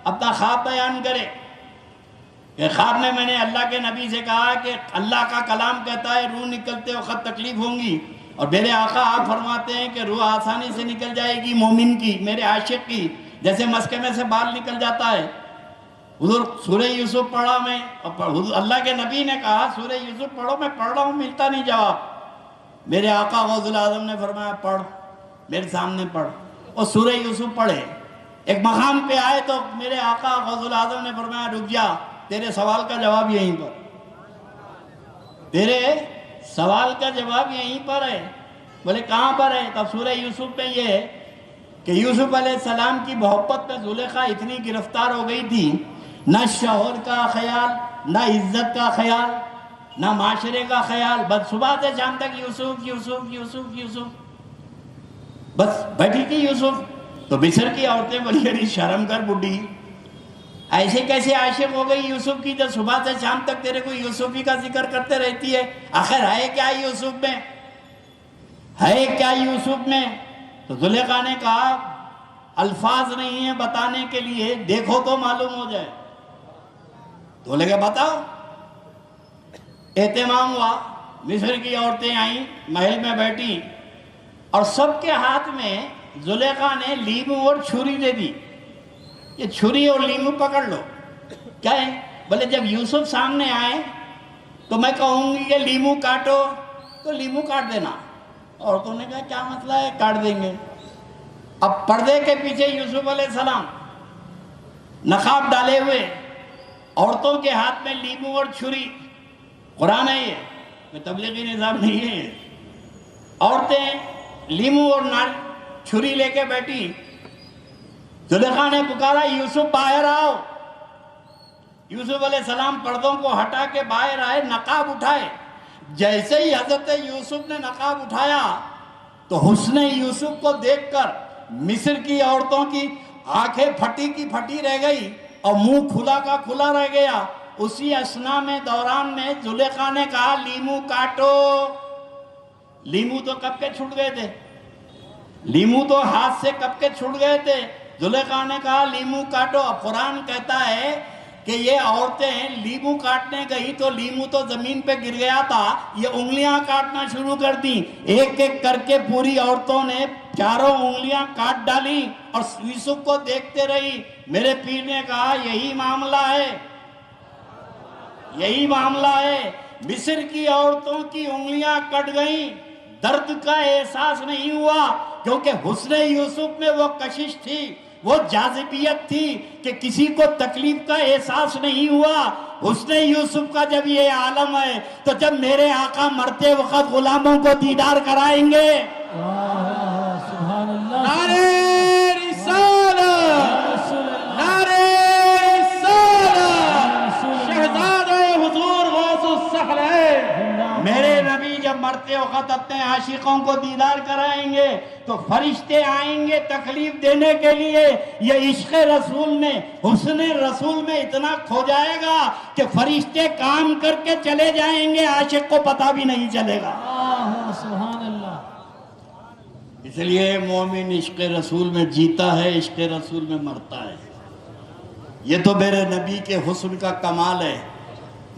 اپنا خواب بیان کرے کہ خواب میں نے اللہ کے نبی سے کہا کہ اللہ کا کلام کہتا ہے روح نکلتے وقت تکلیف ہوں گی، اور میرے آقا آپ فرماتے ہیں کہ روح آسانی سے نکل جائے گی مومن کی، میرے عاشق کی، جیسے مسکمے سے بال نکل جاتا ہے۔ حضور سورہ یوسف پڑھا میں، اللہ کے نبی نے کہا سورہ یوسف پڑھو، میں پڑھ رہا ہوں، ملتا نہیں جواب۔ میرے آقا غوث العظم نے فرمایا پڑھ، میرے سامنے پڑھ، اور سورہ یوسف پڑھے۔ ایک مقام پہ آئے تو میرے آقا غوث العظم نے فرمایا رک جا، تیرے سوال کا جواب یہیں پر، تیرے سوال کا جواب یہیں پر ہے۔ بولے کہاں پر ہے؟ تب سورہ یوسف میں یہ ہے کہ یوسف علیہ السلام کی محبت میں زلیخا اتنی گرفتار ہو گئی تھی، نہ شوہر کا خیال، نہ عزت کا خیال، نہ معاشرے کا خیال، بس صبح سے شام تک یوسف یوسف یوسف یوسف، بس بیٹھی تھی یوسف۔ تو مصر کی عورتیں بولی ارے شرم کر بڈھی، ایسے کیسے عاشق ہو گئی یوسف کی جو صبح سے شام تک تیرے کو یوسف ہی کا ذکر کرتے رہتی ہے؟ آخر ہے کیا یوسف میں، ہے کیا یوسف میں؟ تو زلیخا نے کہا الفاظ نہیں ہیں بتانے کے لیے، دیکھو تو معلوم ہو جائے۔ تو لے کے بتاؤ۔ اہتمام ہوا، مصر کی عورتیں آئیں، محل میں بیٹھی، اور سب کے ہاتھ میں زلیخا نے لیمو اور چھری دے دی، یہ چھری اور لیمو پکڑ لو۔ کیا ہے؟ بولے جب یوسف سامنے آئے تو میں کہوں گی کہ لیمو کاٹو تو لیمو کاٹ دینا۔ عورتوں نے کہا کیا مسئلہ ہے، کاٹ دیں گے۔ اب پردے کے پیچھے یوسف علیہ السلام نقاب ڈالے ہوئے، عورتوں کے ہاتھ میں لیمو اور چھری۔ قرآن ہے یہ، کوئی تبلیغی نظام نہیں ہے یہ۔ عورتیں لیمو اور چھری لے کے بیٹھی، زلیخا نے پکارا یوسف باہر آؤ۔ یوسف علیہ السلام پردوں کو ہٹا کے باہر آئے، نقاب اٹھائے۔ جیسے ہی حضرت یوسف نے نقاب اٹھایا تو حسن یوسف کو دیکھ کر مصر کی عورتوں کی آنکھیں پھٹی کی پھٹی رہ گئی اور منہ کھلا کا کھلا رہ گیا۔ اسی اثنا میں دوران میں زلیخا نے کہا لیمو کاٹو۔ لیمو تو کب کے چھوٹ گئے تھے، لیمو تو ہاتھ سے کب کے چھوٹ گئے تھے۔ زلیخا نے کہا لیمو کاٹو۔ اب قرآن کہتا ہے کہ یہ عورتیں لیمو کاٹنے گئی تو لیمو تو زمین پہ گر گیا تھا، یہ انگلیاں کاٹنا شروع کر دی۔ ایک ایک کر کے پوری عورتوں نے چاروں انگلیاں کاٹ ڈالی اور یوسف کو دیکھتے رہی۔ میرے پیر نے کہا یہی معاملہ ہے، یہی معاملہ ہے۔ مصر کی عورتوں کی انگلیاں کٹ گئیں، درد کا احساس نہیں ہوا، کیونکہ حسن یوسف میں وہ کشش تھی، وہ جاذبیت تھی کہ کسی کو تکلیف کا احساس نہیں ہوا۔ حسن یوسف کا جب یہ عالم ہے تو جب میرے آقا مرتے وقت غلاموں کو دیدار کرائیں گے۔ سبحان اللہ، نعرہ رسالت، نعرہ رسالت، شہزادہ حضور غوث الثقلین۔ میرے نبی جب مرتے وقت اپنے عاشقوں کو دیدار کرائیں گے تو فرشتے آئیں گے تکلیف دینے کے لیے۔ یہ عشق رسول میں، حسن رسول میں اتنا کھو جائے گا کہ فرشتے کام کر کے چلے جائیں گے، عاشق کو پتہ بھی نہیں چلے گا۔ سبحان اللہ۔ اس لیے مومن عشق رسول میں جیتا ہے، عشق رسول میں مرتا ہے۔ یہ تو میرے نبی کے حسن کا کمال ہے،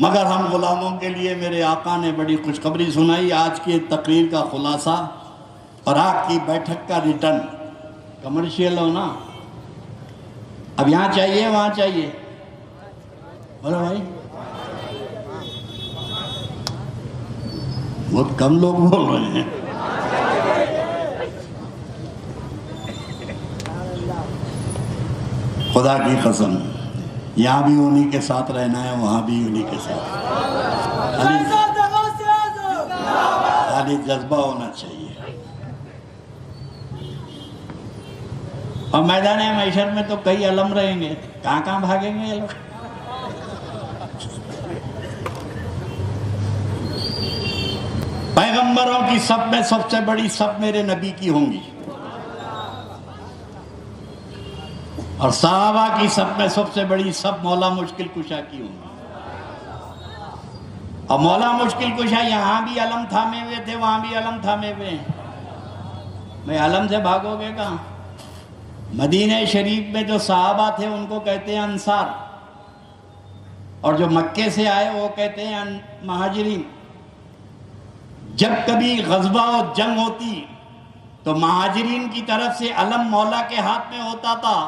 مگر ہم غلاموں کے لیے میرے آقا نے بڑی خوشخبری سنائی۔ آج کی تقریر کا خلاصہ اور آج کی بیٹھک کا ریٹرن کمرشیل ہو نا، اب یہاں چاہیے وہاں چاہیے، بولو بھائی، بہت کم لوگ بول رہے ہیں۔ خدا کی قسم یہاں بھی انہی کے ساتھ رہنا ہے، وہاں بھی انہی کے ساتھ، خالی جذبہ ہونا چاہیے۔ اور میدان محشر میں تو کئی علم رہیں گے، کہاں کہاں بھاگیں گے یہ لوگ۔ پیغمبروں کی سب میں سب سے بڑی سب میرے نبی کی ہوں گی، اور صحابہ کی سب میں سب سے بڑی سب مولا مشکل کشا کی ہوں گی۔ اور مولا مشکل کشا یہاں بھی علم تھامے ہوئے تھے، وہاں بھی علم تھامے ہوئے ہیں۔ میں علم سے بھاگو گے کہاں؟ مدینہ شریف میں جو صحابہ تھے ان کو کہتے ہیں انصار، اور جو مکے سے آئے وہ کہتے ہیں مہاجرین۔ جب کبھی غزوہ و جنگ ہوتی تو مہاجرین کی طرف سے علم مولا کے ہاتھ میں ہوتا تھا،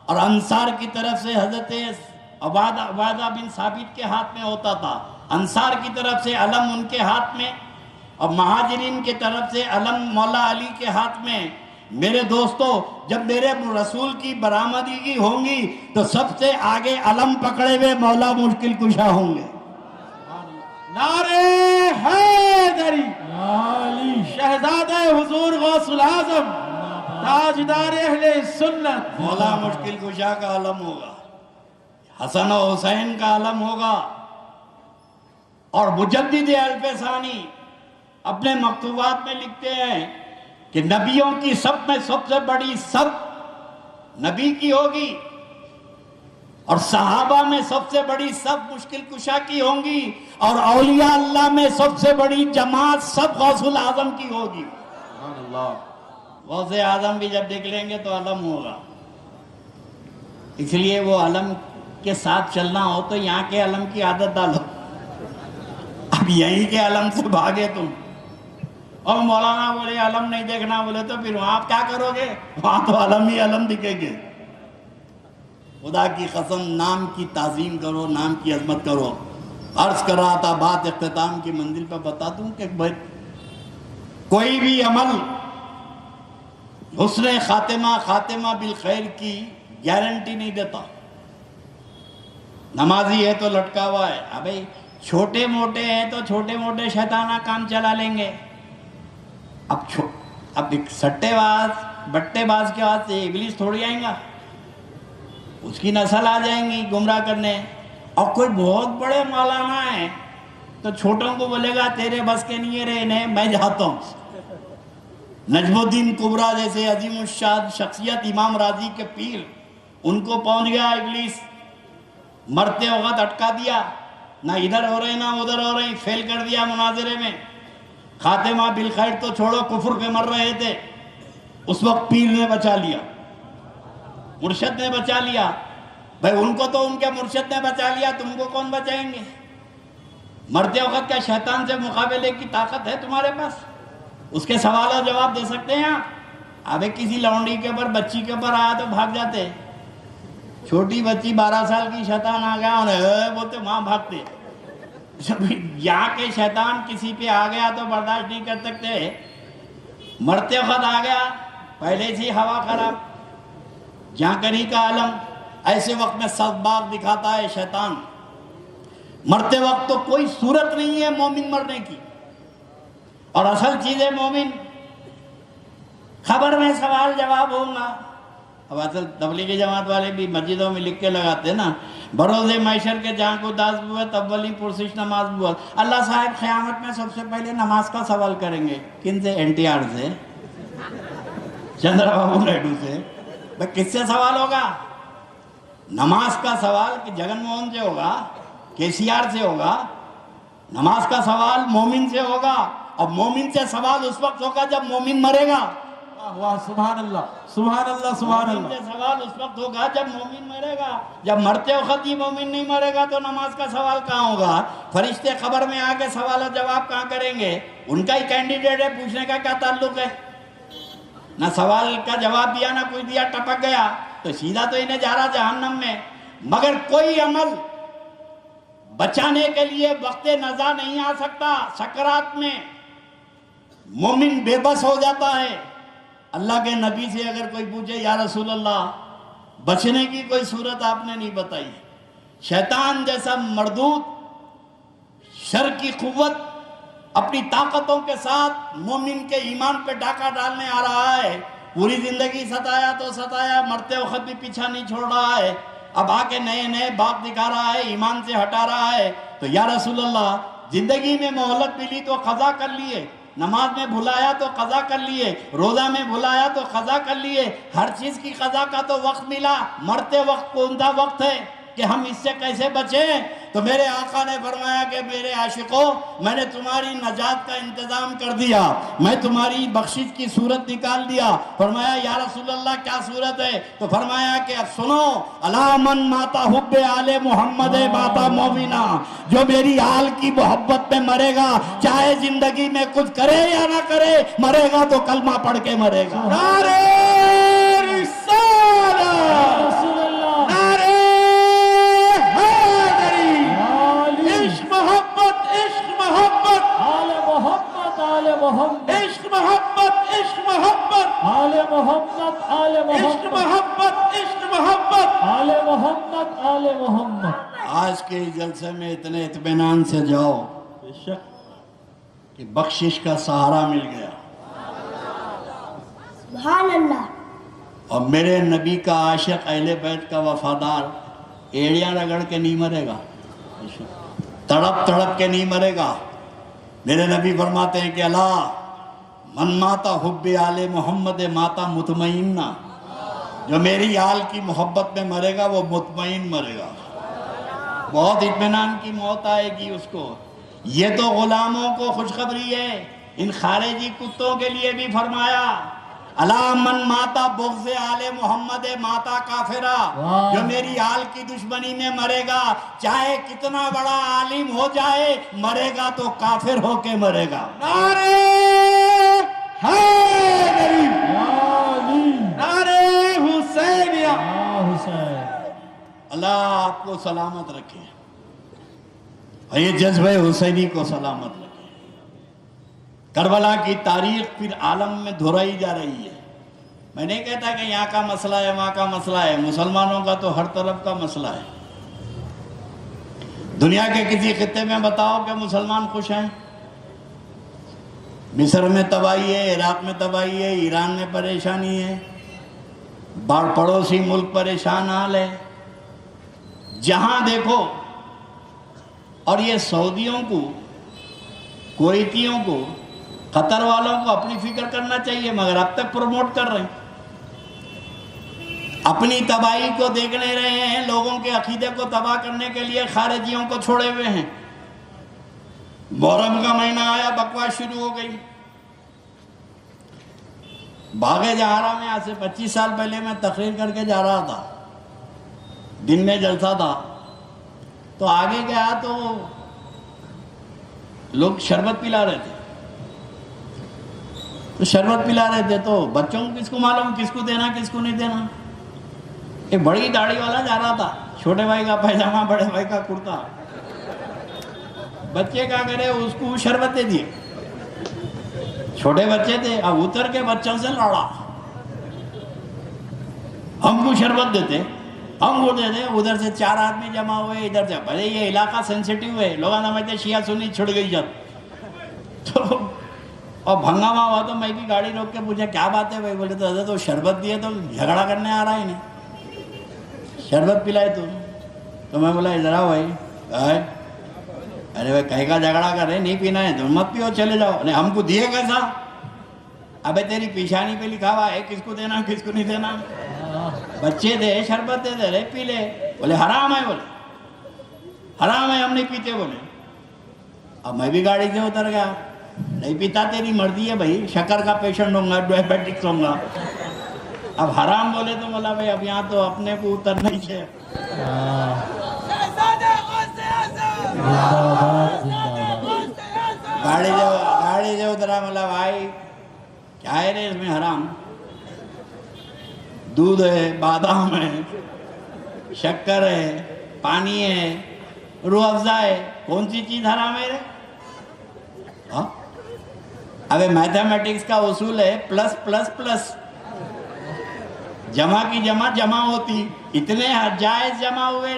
اور انصار کی طرف سے حضرت عبادہ بن ثابت کے ہاتھ میں ہوتا تھا۔ انصار کی طرف سے علم ان کے ہاتھ میں، اور مہاجرین کی طرف سے علم مولا علی کے ہاتھ میں۔ میرے دوستو، جب میرے رسول کی برآمدگی ہوں گی تو سب سے آگے علم پکڑے ہوئے مولا مشکل کشا ہوں گے۔ نعرہ حیدری، شہزادہ حضور غوث العظم، تاجدار اہل سنت، مولا مشکل کشا کا علم ہوگا، حسن و حسین کا علم ہوگا۔ اور مجدد الفسانی اپنے مکتوبات میں لکھتے ہیں کہ نبیوں کی سب میں سب سے بڑی سب نبی کی ہوگی، اور صحابہ میں سب سے بڑی سب مشکل کشا کی ہوں گی، اور اولیاء اللہ میں سب سے بڑی جماعت سب غوث العظم کی ہوگی۔ غوث اعظم بھی جب نکلیں گے تو علم ہوگا۔ اس لیے وہ علم کے ساتھ چلنا ہو تو یہاں کے علم کی عادت ڈالو، اب یہیں کے علم سے بھاگے تم، اور مولانا بولے علم نہیں دیکھنا، بولے تو پھر وہاں آپ کیا کرو گے؟ وہاں تو علم ہی علم دکھیں گے۔ خدا کی قسم، نام کی تعظیم کرو، نام کی عظمت کرو۔ عرض کر رہا تھا، بات اختتام کی منزل پہ بتا دوں کہ کوئی بھی عمل حسن خاتمہ بالخیر کی گارنٹی نہیں دیتا۔ نمازی ہے تو لٹکا ہوا ہے، ابھی چھوٹے موٹے ہیں تو چھوٹے موٹے شیطانہ کام چلا لیں گے۔ اب ایک سٹے باز بٹے باز کے ہاتھ سے ابلیس تھوڑی آئیں گا، اس کی نسل آ جائیں گی گمراہ کرنے۔ اور کوئی بہت بڑے مولانا ہے تو چھوٹوں کو بولے گا تیرے بس کے نہیں رہے، میں جاتا ہوں۔ نجم الدین کبریٰ جیسے عظیم الشان شخصیت امام راضی کے پیر، ان کو پہنچ گیا ابلیس، مرتے وقت اٹکا دیا، نہ ادھر ہو رہے نہ ادھر ہو رہے، فیل کر دیا مناظرے میں۔ خاتمہ بالخیر تو چھوڑو، کفر پہ مر رہے تھے، اس وقت پیر نے بچا لیا، مرشد نے بچا لیا۔ بھائی ان کو تو ان کے مرشد نے بچا لیا، تم کو کون بچائیں گے؟ مرتے وقت کیا شیطان سے مقابلے کی طاقت ہے تمہارے پاس؟ اس کے سوال و جواب دے سکتے ہیں آپ؟ ابھی کسی لونڈی کے اوپر بچی کے اوپر آیا تو بھاگ جاتے، چھوٹی بچی 12 سال کی شیطان آ گیا اور بولتے وہاں بھاگتے۔ یہاں کے شیطان کسی پہ آ گیا تو برداشت نہیں کر سکتے، مرتے وقت آ گیا، پہلے سے ہوا خراب، جہاں کری کا علم، ایسے وقت میں سباق دکھاتا ہے شیطان۔ مرتے وقت تو کوئی صورت نہیں ہے مومن مرنے کی، اور اصل چیز ہے مومن۔ خبر میں سوال جواب ہوگا۔ اب اصل تبلیغی جماعت والے بھی مسجدوں میں لکھ کے لگاتے ہیں نا، بروز محشر کے جہاں کو داس بوت اولی پرسش نماز بوت۔ اللہ صاحب قیامت میں سب سے پہلے نماز کا سوال کریں گے، کن سے؟ NTR سے، چندرا بابو نائیڈو سے۔ بھائی کس سے سوال ہوگا؟ نماز کا سوال کہ جگن موہن سے ہوگا، KCR سے ہوگا؟ نماز کا سوال مومن سے ہوگا، اور مومن سے سوال اس وقت ہوگا جب مومن مرے گا۔ واہ، سبحان اللہ، سبحان اللہ، سبحان مومن سے اللہ۔ سوال اس وقت ہوگا جب مومن مرے گا۔ جب مرتے وقت ہی مومن نہیں مرے گا تو نماز کا سوال کہاں ہوگا؟ فرشتے قبر میں آ کے سوال و جواب کہاں کریں گے؟ ان کا ہی کینڈیڈیٹ ہے، پوچھنے کا کیا تعلق ہے؟ نہ سوال کا جواب دیا نہ کچھ دیا، ٹپک گیا تو سیدھا تو انہیں جا رہا جہنم میں۔ مگر کوئی عمل بچانے کے لیے وقت نزا نہیں آ سکتا۔ سکرات میں مومن بے بس ہو جاتا ہے۔ اللہ کے نبی سے اگر کوئی پوچھے یا رسول اللہ بچنے کی کوئی صورت آپ نے نہیں بتائی، شیطان جیسا مردود شر کی قوت اپنی طاقتوں کے ساتھ مومن کے ایمان پہ ڈاکہ ڈالنے آ رہا ہے، پوری زندگی ستایا تو ستایا، مرتے وقت بھی پیچھا نہیں چھوڑ رہا ہے، اب آ کے نئے نئے باپ دکھا رہا ہے، ایمان سے ہٹا رہا ہے۔ تو یا رسول اللہ زندگی میں مہلت ملی تو قضا کر لیے، نماز میں بھلایا تو قضا کر لیے، روزہ میں بھلایا تو قضا کر لیے، ہر چیز کی قضا کا تو وقت ملا، مرتے وقت کون سا وقت ہے کہ ہم اس سے کیسے بچیں؟ تو میرے آقا نے فرمایا کہ میرے عاشقوں میں نے تمہاری نجات کا انتظام کر دیا، میں تمہاری بخشش کی صورت نکال دیا۔ فرمایا یا رسول اللہ کیا صورت ہے؟ تو فرمایا کہ اب سنو، الا من ماتا حب آل محمد ماتا مومنا، جو میری آل کی محبت میں مرے گا، چاہے زندگی میں کچھ کرے یا نہ کرے، مرے گا تو کلمہ پڑھ کے مرے گا۔ نعرہ رسالت، رسول اللہ نعرہ حیدری، عشق محبت، عشق محبت، آل محمد آل محمد عشق محبت، عشق محبت، آل محمد آل عشق محمد محبت، عشق محبت۔ آل محمد آل محمد۔ آج کے اس جلسے میں اتنے اطمینان سے جاؤ کہ بخشش کا سہارا مل گیا، سبحان اللہ۔ اور میرے نبی کا عاشق، اہل بیت کا وفادار ایڑیاں رگڑ کے نہیں مرے گا، تڑپ تڑپ کے نہیں مرے گا۔ میرے نبی فرماتے ہیں کہ اللہ من ماتا حب آل محمد ماتا مطمئنہ، جو میری آل کی محبت میں مرے گا وہ مطمئن مرے گا، بہت اطمینان کی موت آئے گی اس کو۔ یہ تو غلاموں کو خوشخبری ہے، ان خارجی کتوں کے لیے بھی فرمایا الا من ماتا بغض آل محمد ماتا کافرہ، جو میری آل کی دشمنی میں مرے گا، چاہے کتنا بڑا عالم ہو جائے، مرے گا تو کافر ہو کے مرے گا۔ نعرہ حیدری، نعرہ حسینیہ۔ یا حسین، اللہ آپ کو سلامت رکھے اور یہ جذبہ حسینی کو سلامت رکھے۔ کربلا کی تاریخ پھر عالم میں دہرائی جا رہی ہے۔ میں نہیں کہتا کہ یہاں کا مسئلہ ہے وہاں کا مسئلہ ہے، مسلمانوں کا تو ہر طرف کا مسئلہ ہے۔ دنیا کے کسی خطے میں بتاؤ کہ مسلمان خوش ہیں؟ مصر میں تباہی ہے، عراق میں تباہی ہے، ایران میں پریشانی ہے، پڑوسی ملک پریشان حال ہے، جہاں دیکھو۔ اور یہ سعودیوں کو، کویتیوں کو، قطر والوں کو اپنی فکر کرنا چاہیے، مگر اب تک پروموٹ کر رہے ہیں، اپنی تباہی کو دیکھنے رہے ہیں، لوگوں کے عقیدے کو تباہ کرنے کے لیے خارجیوں کو چھوڑے ہوئے ہیں۔ محرم کا مہینہ آیا، بکواس شروع ہو گئی۔ باغ جہارہ میں آج سے 25 سال پہلے میں تقریر کر کے جا رہا تھا، دن میں جلسہ تھا، تو آگے گیا تو لوگ شربت پلا رہے تھے، تو بچوں کو کس کو معلوم کس کو دینا کس کو نہیں دینا۔ ایک بڑی داڑھی والا جا رہا تھا، چھوٹے بھائی کا پیجامہ، بڑے بھائی کا کرتا، بچے کیا کرے، اس کو شربت دے دیے، چھوٹے بچے تھے، اب اتر کے بچوں سے لڑا، ہم کو شربت دیتے، ہم کو دیتے، ادھر سے 4 آدمی جمع ہوئے، ادھر سے، بھلے یہ علاقہ سینسیٹیو ہے، لوگ سمجھتے شیعہ سنی چھڑ گئی جب، تو اور بھنگامہ ہوا تو میں بھی گاڑی روک کے پوچھا کیا بات ہے بھائی؟ بولے تو حضرت وہ شربت دیے تو جھگڑا کرنے آ رہا ہی نہیں، شربت پلائے تو میں بولا ادھر آؤ بھائی، ارے بھائی کہیں کا جھگڑا کر رہے، نہیں پینا ہے تو مت پیو، چلے جاؤ۔ نہیں ہم کو دیے کیسا؟ ابے تیری پیشانی پہ لکھا ہوا ہے کس کو دینا کس کو نہیں دینا، بچے دے شربت دے دے رہے، پی لے۔ بولے حرام ہے، بولے حرام ہے، ہم نہیں پیتے، بولے۔ اب میں بھی گاڑی سے اتر گیا، نہیں پیتا تیری مرضی ہے بھائی، شکر کا پیشنٹ ہوں گا، ڈائبیٹکس ہوں گا، اب حرام بولے تو بولا بھائی اب یہاں تو اپنے کو اترنا ہی ہے۔ گاڑی سے اترا، بولا بھائی کیا ہے رے اس میں حرام؟ دودھ ہے، بادام ہے، شکر ہے، پانی ہے، روح افزا ہے، کون سی چیز حرام ہے رے؟ ابھی میتھمیٹکس کا اصول ہے پلس پلس پلس، جمع کی جمع جمع ہوتی، اتنے جائز جمع ہوئے،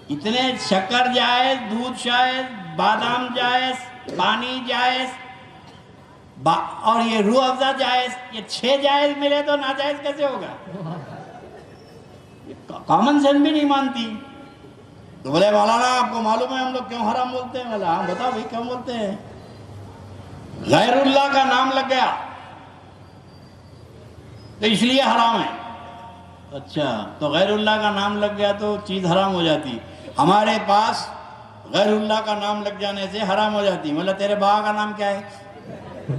اتنے شکر جائز، دودھ جائز، بادام جائز، پانی جائز، اور یہ روح افزا جائز، یہ 6 جائز ملے تو ناجائز کیسے ہوگا؟ کامن سینس بھی نہیں مانتی۔ تو بولے مولانا آپ کو معلوم ہے ہم لوگ کیوں حرام بولتے ہیں؟ بولا ہاں بتاؤ بھائی کیوں بولتے ہیں؟ غیر اللہ کا نام لگ گیا تو اس لیے حرام ہے۔ اچھا تو غیر اللہ کا نام لگ گیا تو چیز حرام ہو جاتی، ہمارے پاس غیر اللہ کا نام لگ جانے سے حرام ہو جاتی ہے. بولا تیرے بابا کا نام کیا ہے؟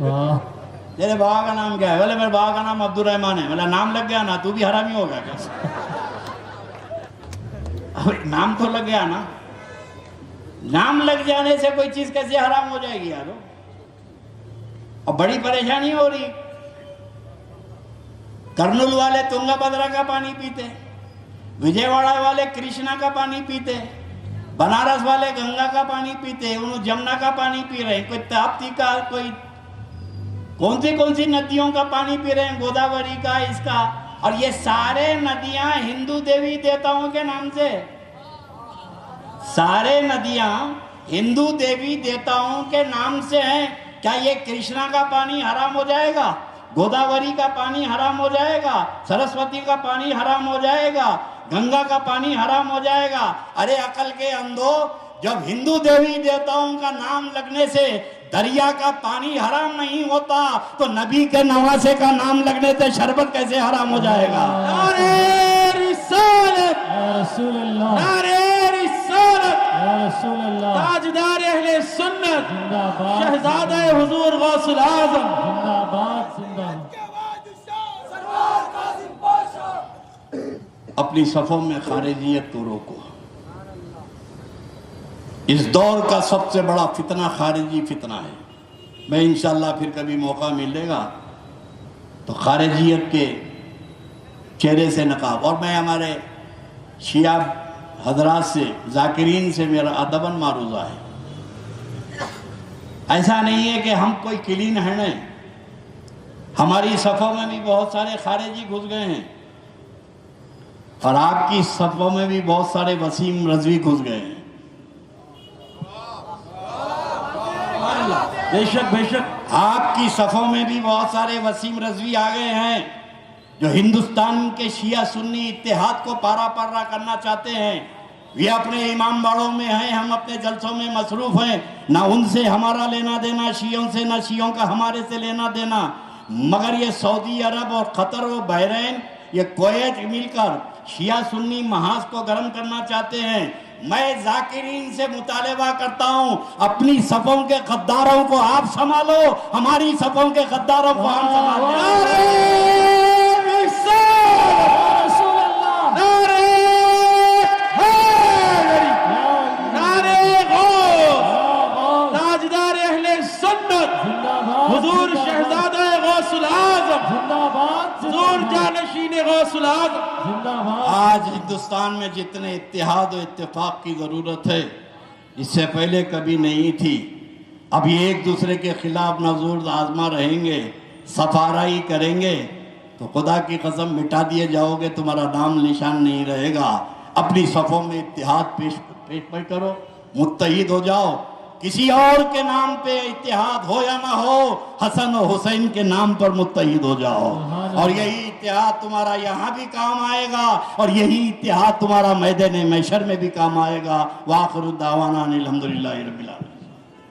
واہ تیرے بابا کا نام کیا ہے؟ بولے میرے بابا کا نام عبد الرحمن ہے. بولا نام لگ گیا نا, تو بھی حرامی ہوگا کیا؟ نام تو لگ گیا نا. نام لگ جانے سے کوئی چیز کیسے حرام ہو جائے گی یارو؟ اور بڑی پریشانی ہو رہی. کرنول والے تنگا بھدرا کا پانی پیتے, وجے واڑا والے کرشنا کا پانی پیتے, بنارس والے گنگا کا پانی پیتے, انہوں جمنا کا پانی پی رہے ہیں, کوئی تاپتی کا, کوئی کون سی ندیوں کا پانی پی رہے ہیں, گوداوری کا, اس کا. اور یہ سارے ندیاں ہندو دیوی دیوتاؤں کے نام سے, سارے ندیاں ہندو دیوی دیوتاؤں کے نام سے ہیں. کیا یہ کرشنا کا پانی حرام ہو جائے گا؟ گوداوری کا پانی حرام ہو جائے گا؟ سرسوتی کا پانی حرام ہو جائے گا؟ گنگا کا پانی حرام ہو جائے گا؟ ارے عقل کے اندھو, جب ہندو دیوی دیوتاؤں کا نام لگنے سے دریا کا پانی حرام نہیں ہوتا تو نبی کے نواسے کا نام لگنے سے شربت کیسے حرام ہو جائے گا؟ نعرہ رسالت, یا رسول اللہ, نعرہ رسالت, یا رسول اللہ, تاجدار اہل سنت, زندہ باد, شہزادہ حضور غوث العظم. زندہ باد, زندہ باد. اپنی صفوں میں خارجیت کو روکو. اس دور کا سب سے بڑا فتنہ خارجی فتنہ ہے. میں انشاءاللہ پھر کبھی موقع ملے گا تو خارجیت کے چہرے سے نقاب. اور میں ہمارے شیعہ حضرات سے, ذاکرین سے میرا ادباً معروضہ ہے. ایسا نہیں ہے کہ ہم کوئی کلین ہیں, نہیں. ہماری صفوں میں بھی بہت سارے خارجی گھس گئے ہیں, اور آپ کی صفوں میں بھی بہت سارے وسیم رضوی گھس گئے ہیں. بے شک بے شک, آپ کی صفوں میں بھی بہت سارے وسیم رضوی آ گئے ہیں جو ہندوستان کے شیعہ سنی اتحاد کو پارا پارا کرنا چاہتے ہیں. یہ اپنے امام باڑوں میں ہیں, ہم اپنے جلسوں میں مصروف ہیں. نہ ان سے ہمارا لینا دینا شیعوں سے, نہ شیعوں کا ہمارے سے لینا دینا. مگر یہ سعودی عرب اور قطر و بحرین, یہ کویت مل کر شیعہ سنی محاذ کو گرم کرنا چاہتے ہیں. میں ذاکرین سے مطالبہ کرتا ہوں, اپنی صفوں کے غداروں کو آپ سنبھالو, ہماری صفوں کے غداروں کو ہم سنبھالیں. نعرہ رسالت, نعرہ حیدری, نعرہ غوث, تاجدار اہل سنت, زندہ باد, حضور شہزادہ غوث العظم, زندہ باد, حضور جانشین غوث العظم. زندہ باد. آج ہندوستان میں جتنے اتحاد و اتفاق کی ضرورت ہے, اس سے پہلے کبھی نہیں تھی. اب یہ ایک دوسرے کے خلاف نہ زور آزما رہیں گے, صفارائی کریں گے تو خدا کی قسم مٹا دیے جاؤ گے, تمہارا نام نشان نہیں رہے گا. اپنی صفوں میں اتحاد پیش کرو, متحد ہو جاؤ. کسی اور کے نام پہ اتحاد ہو یا نہ ہو, حسن و حسین کے نام پر متحد ہو جاؤ. اور یہی اتحاد تمہارا یہاں بھی کام آئے گا, اور یہی اتحاد تمہارا میدان محشر میں بھی کام آئے گا. وآخر دعوانا الحمدللہ رب العالمین.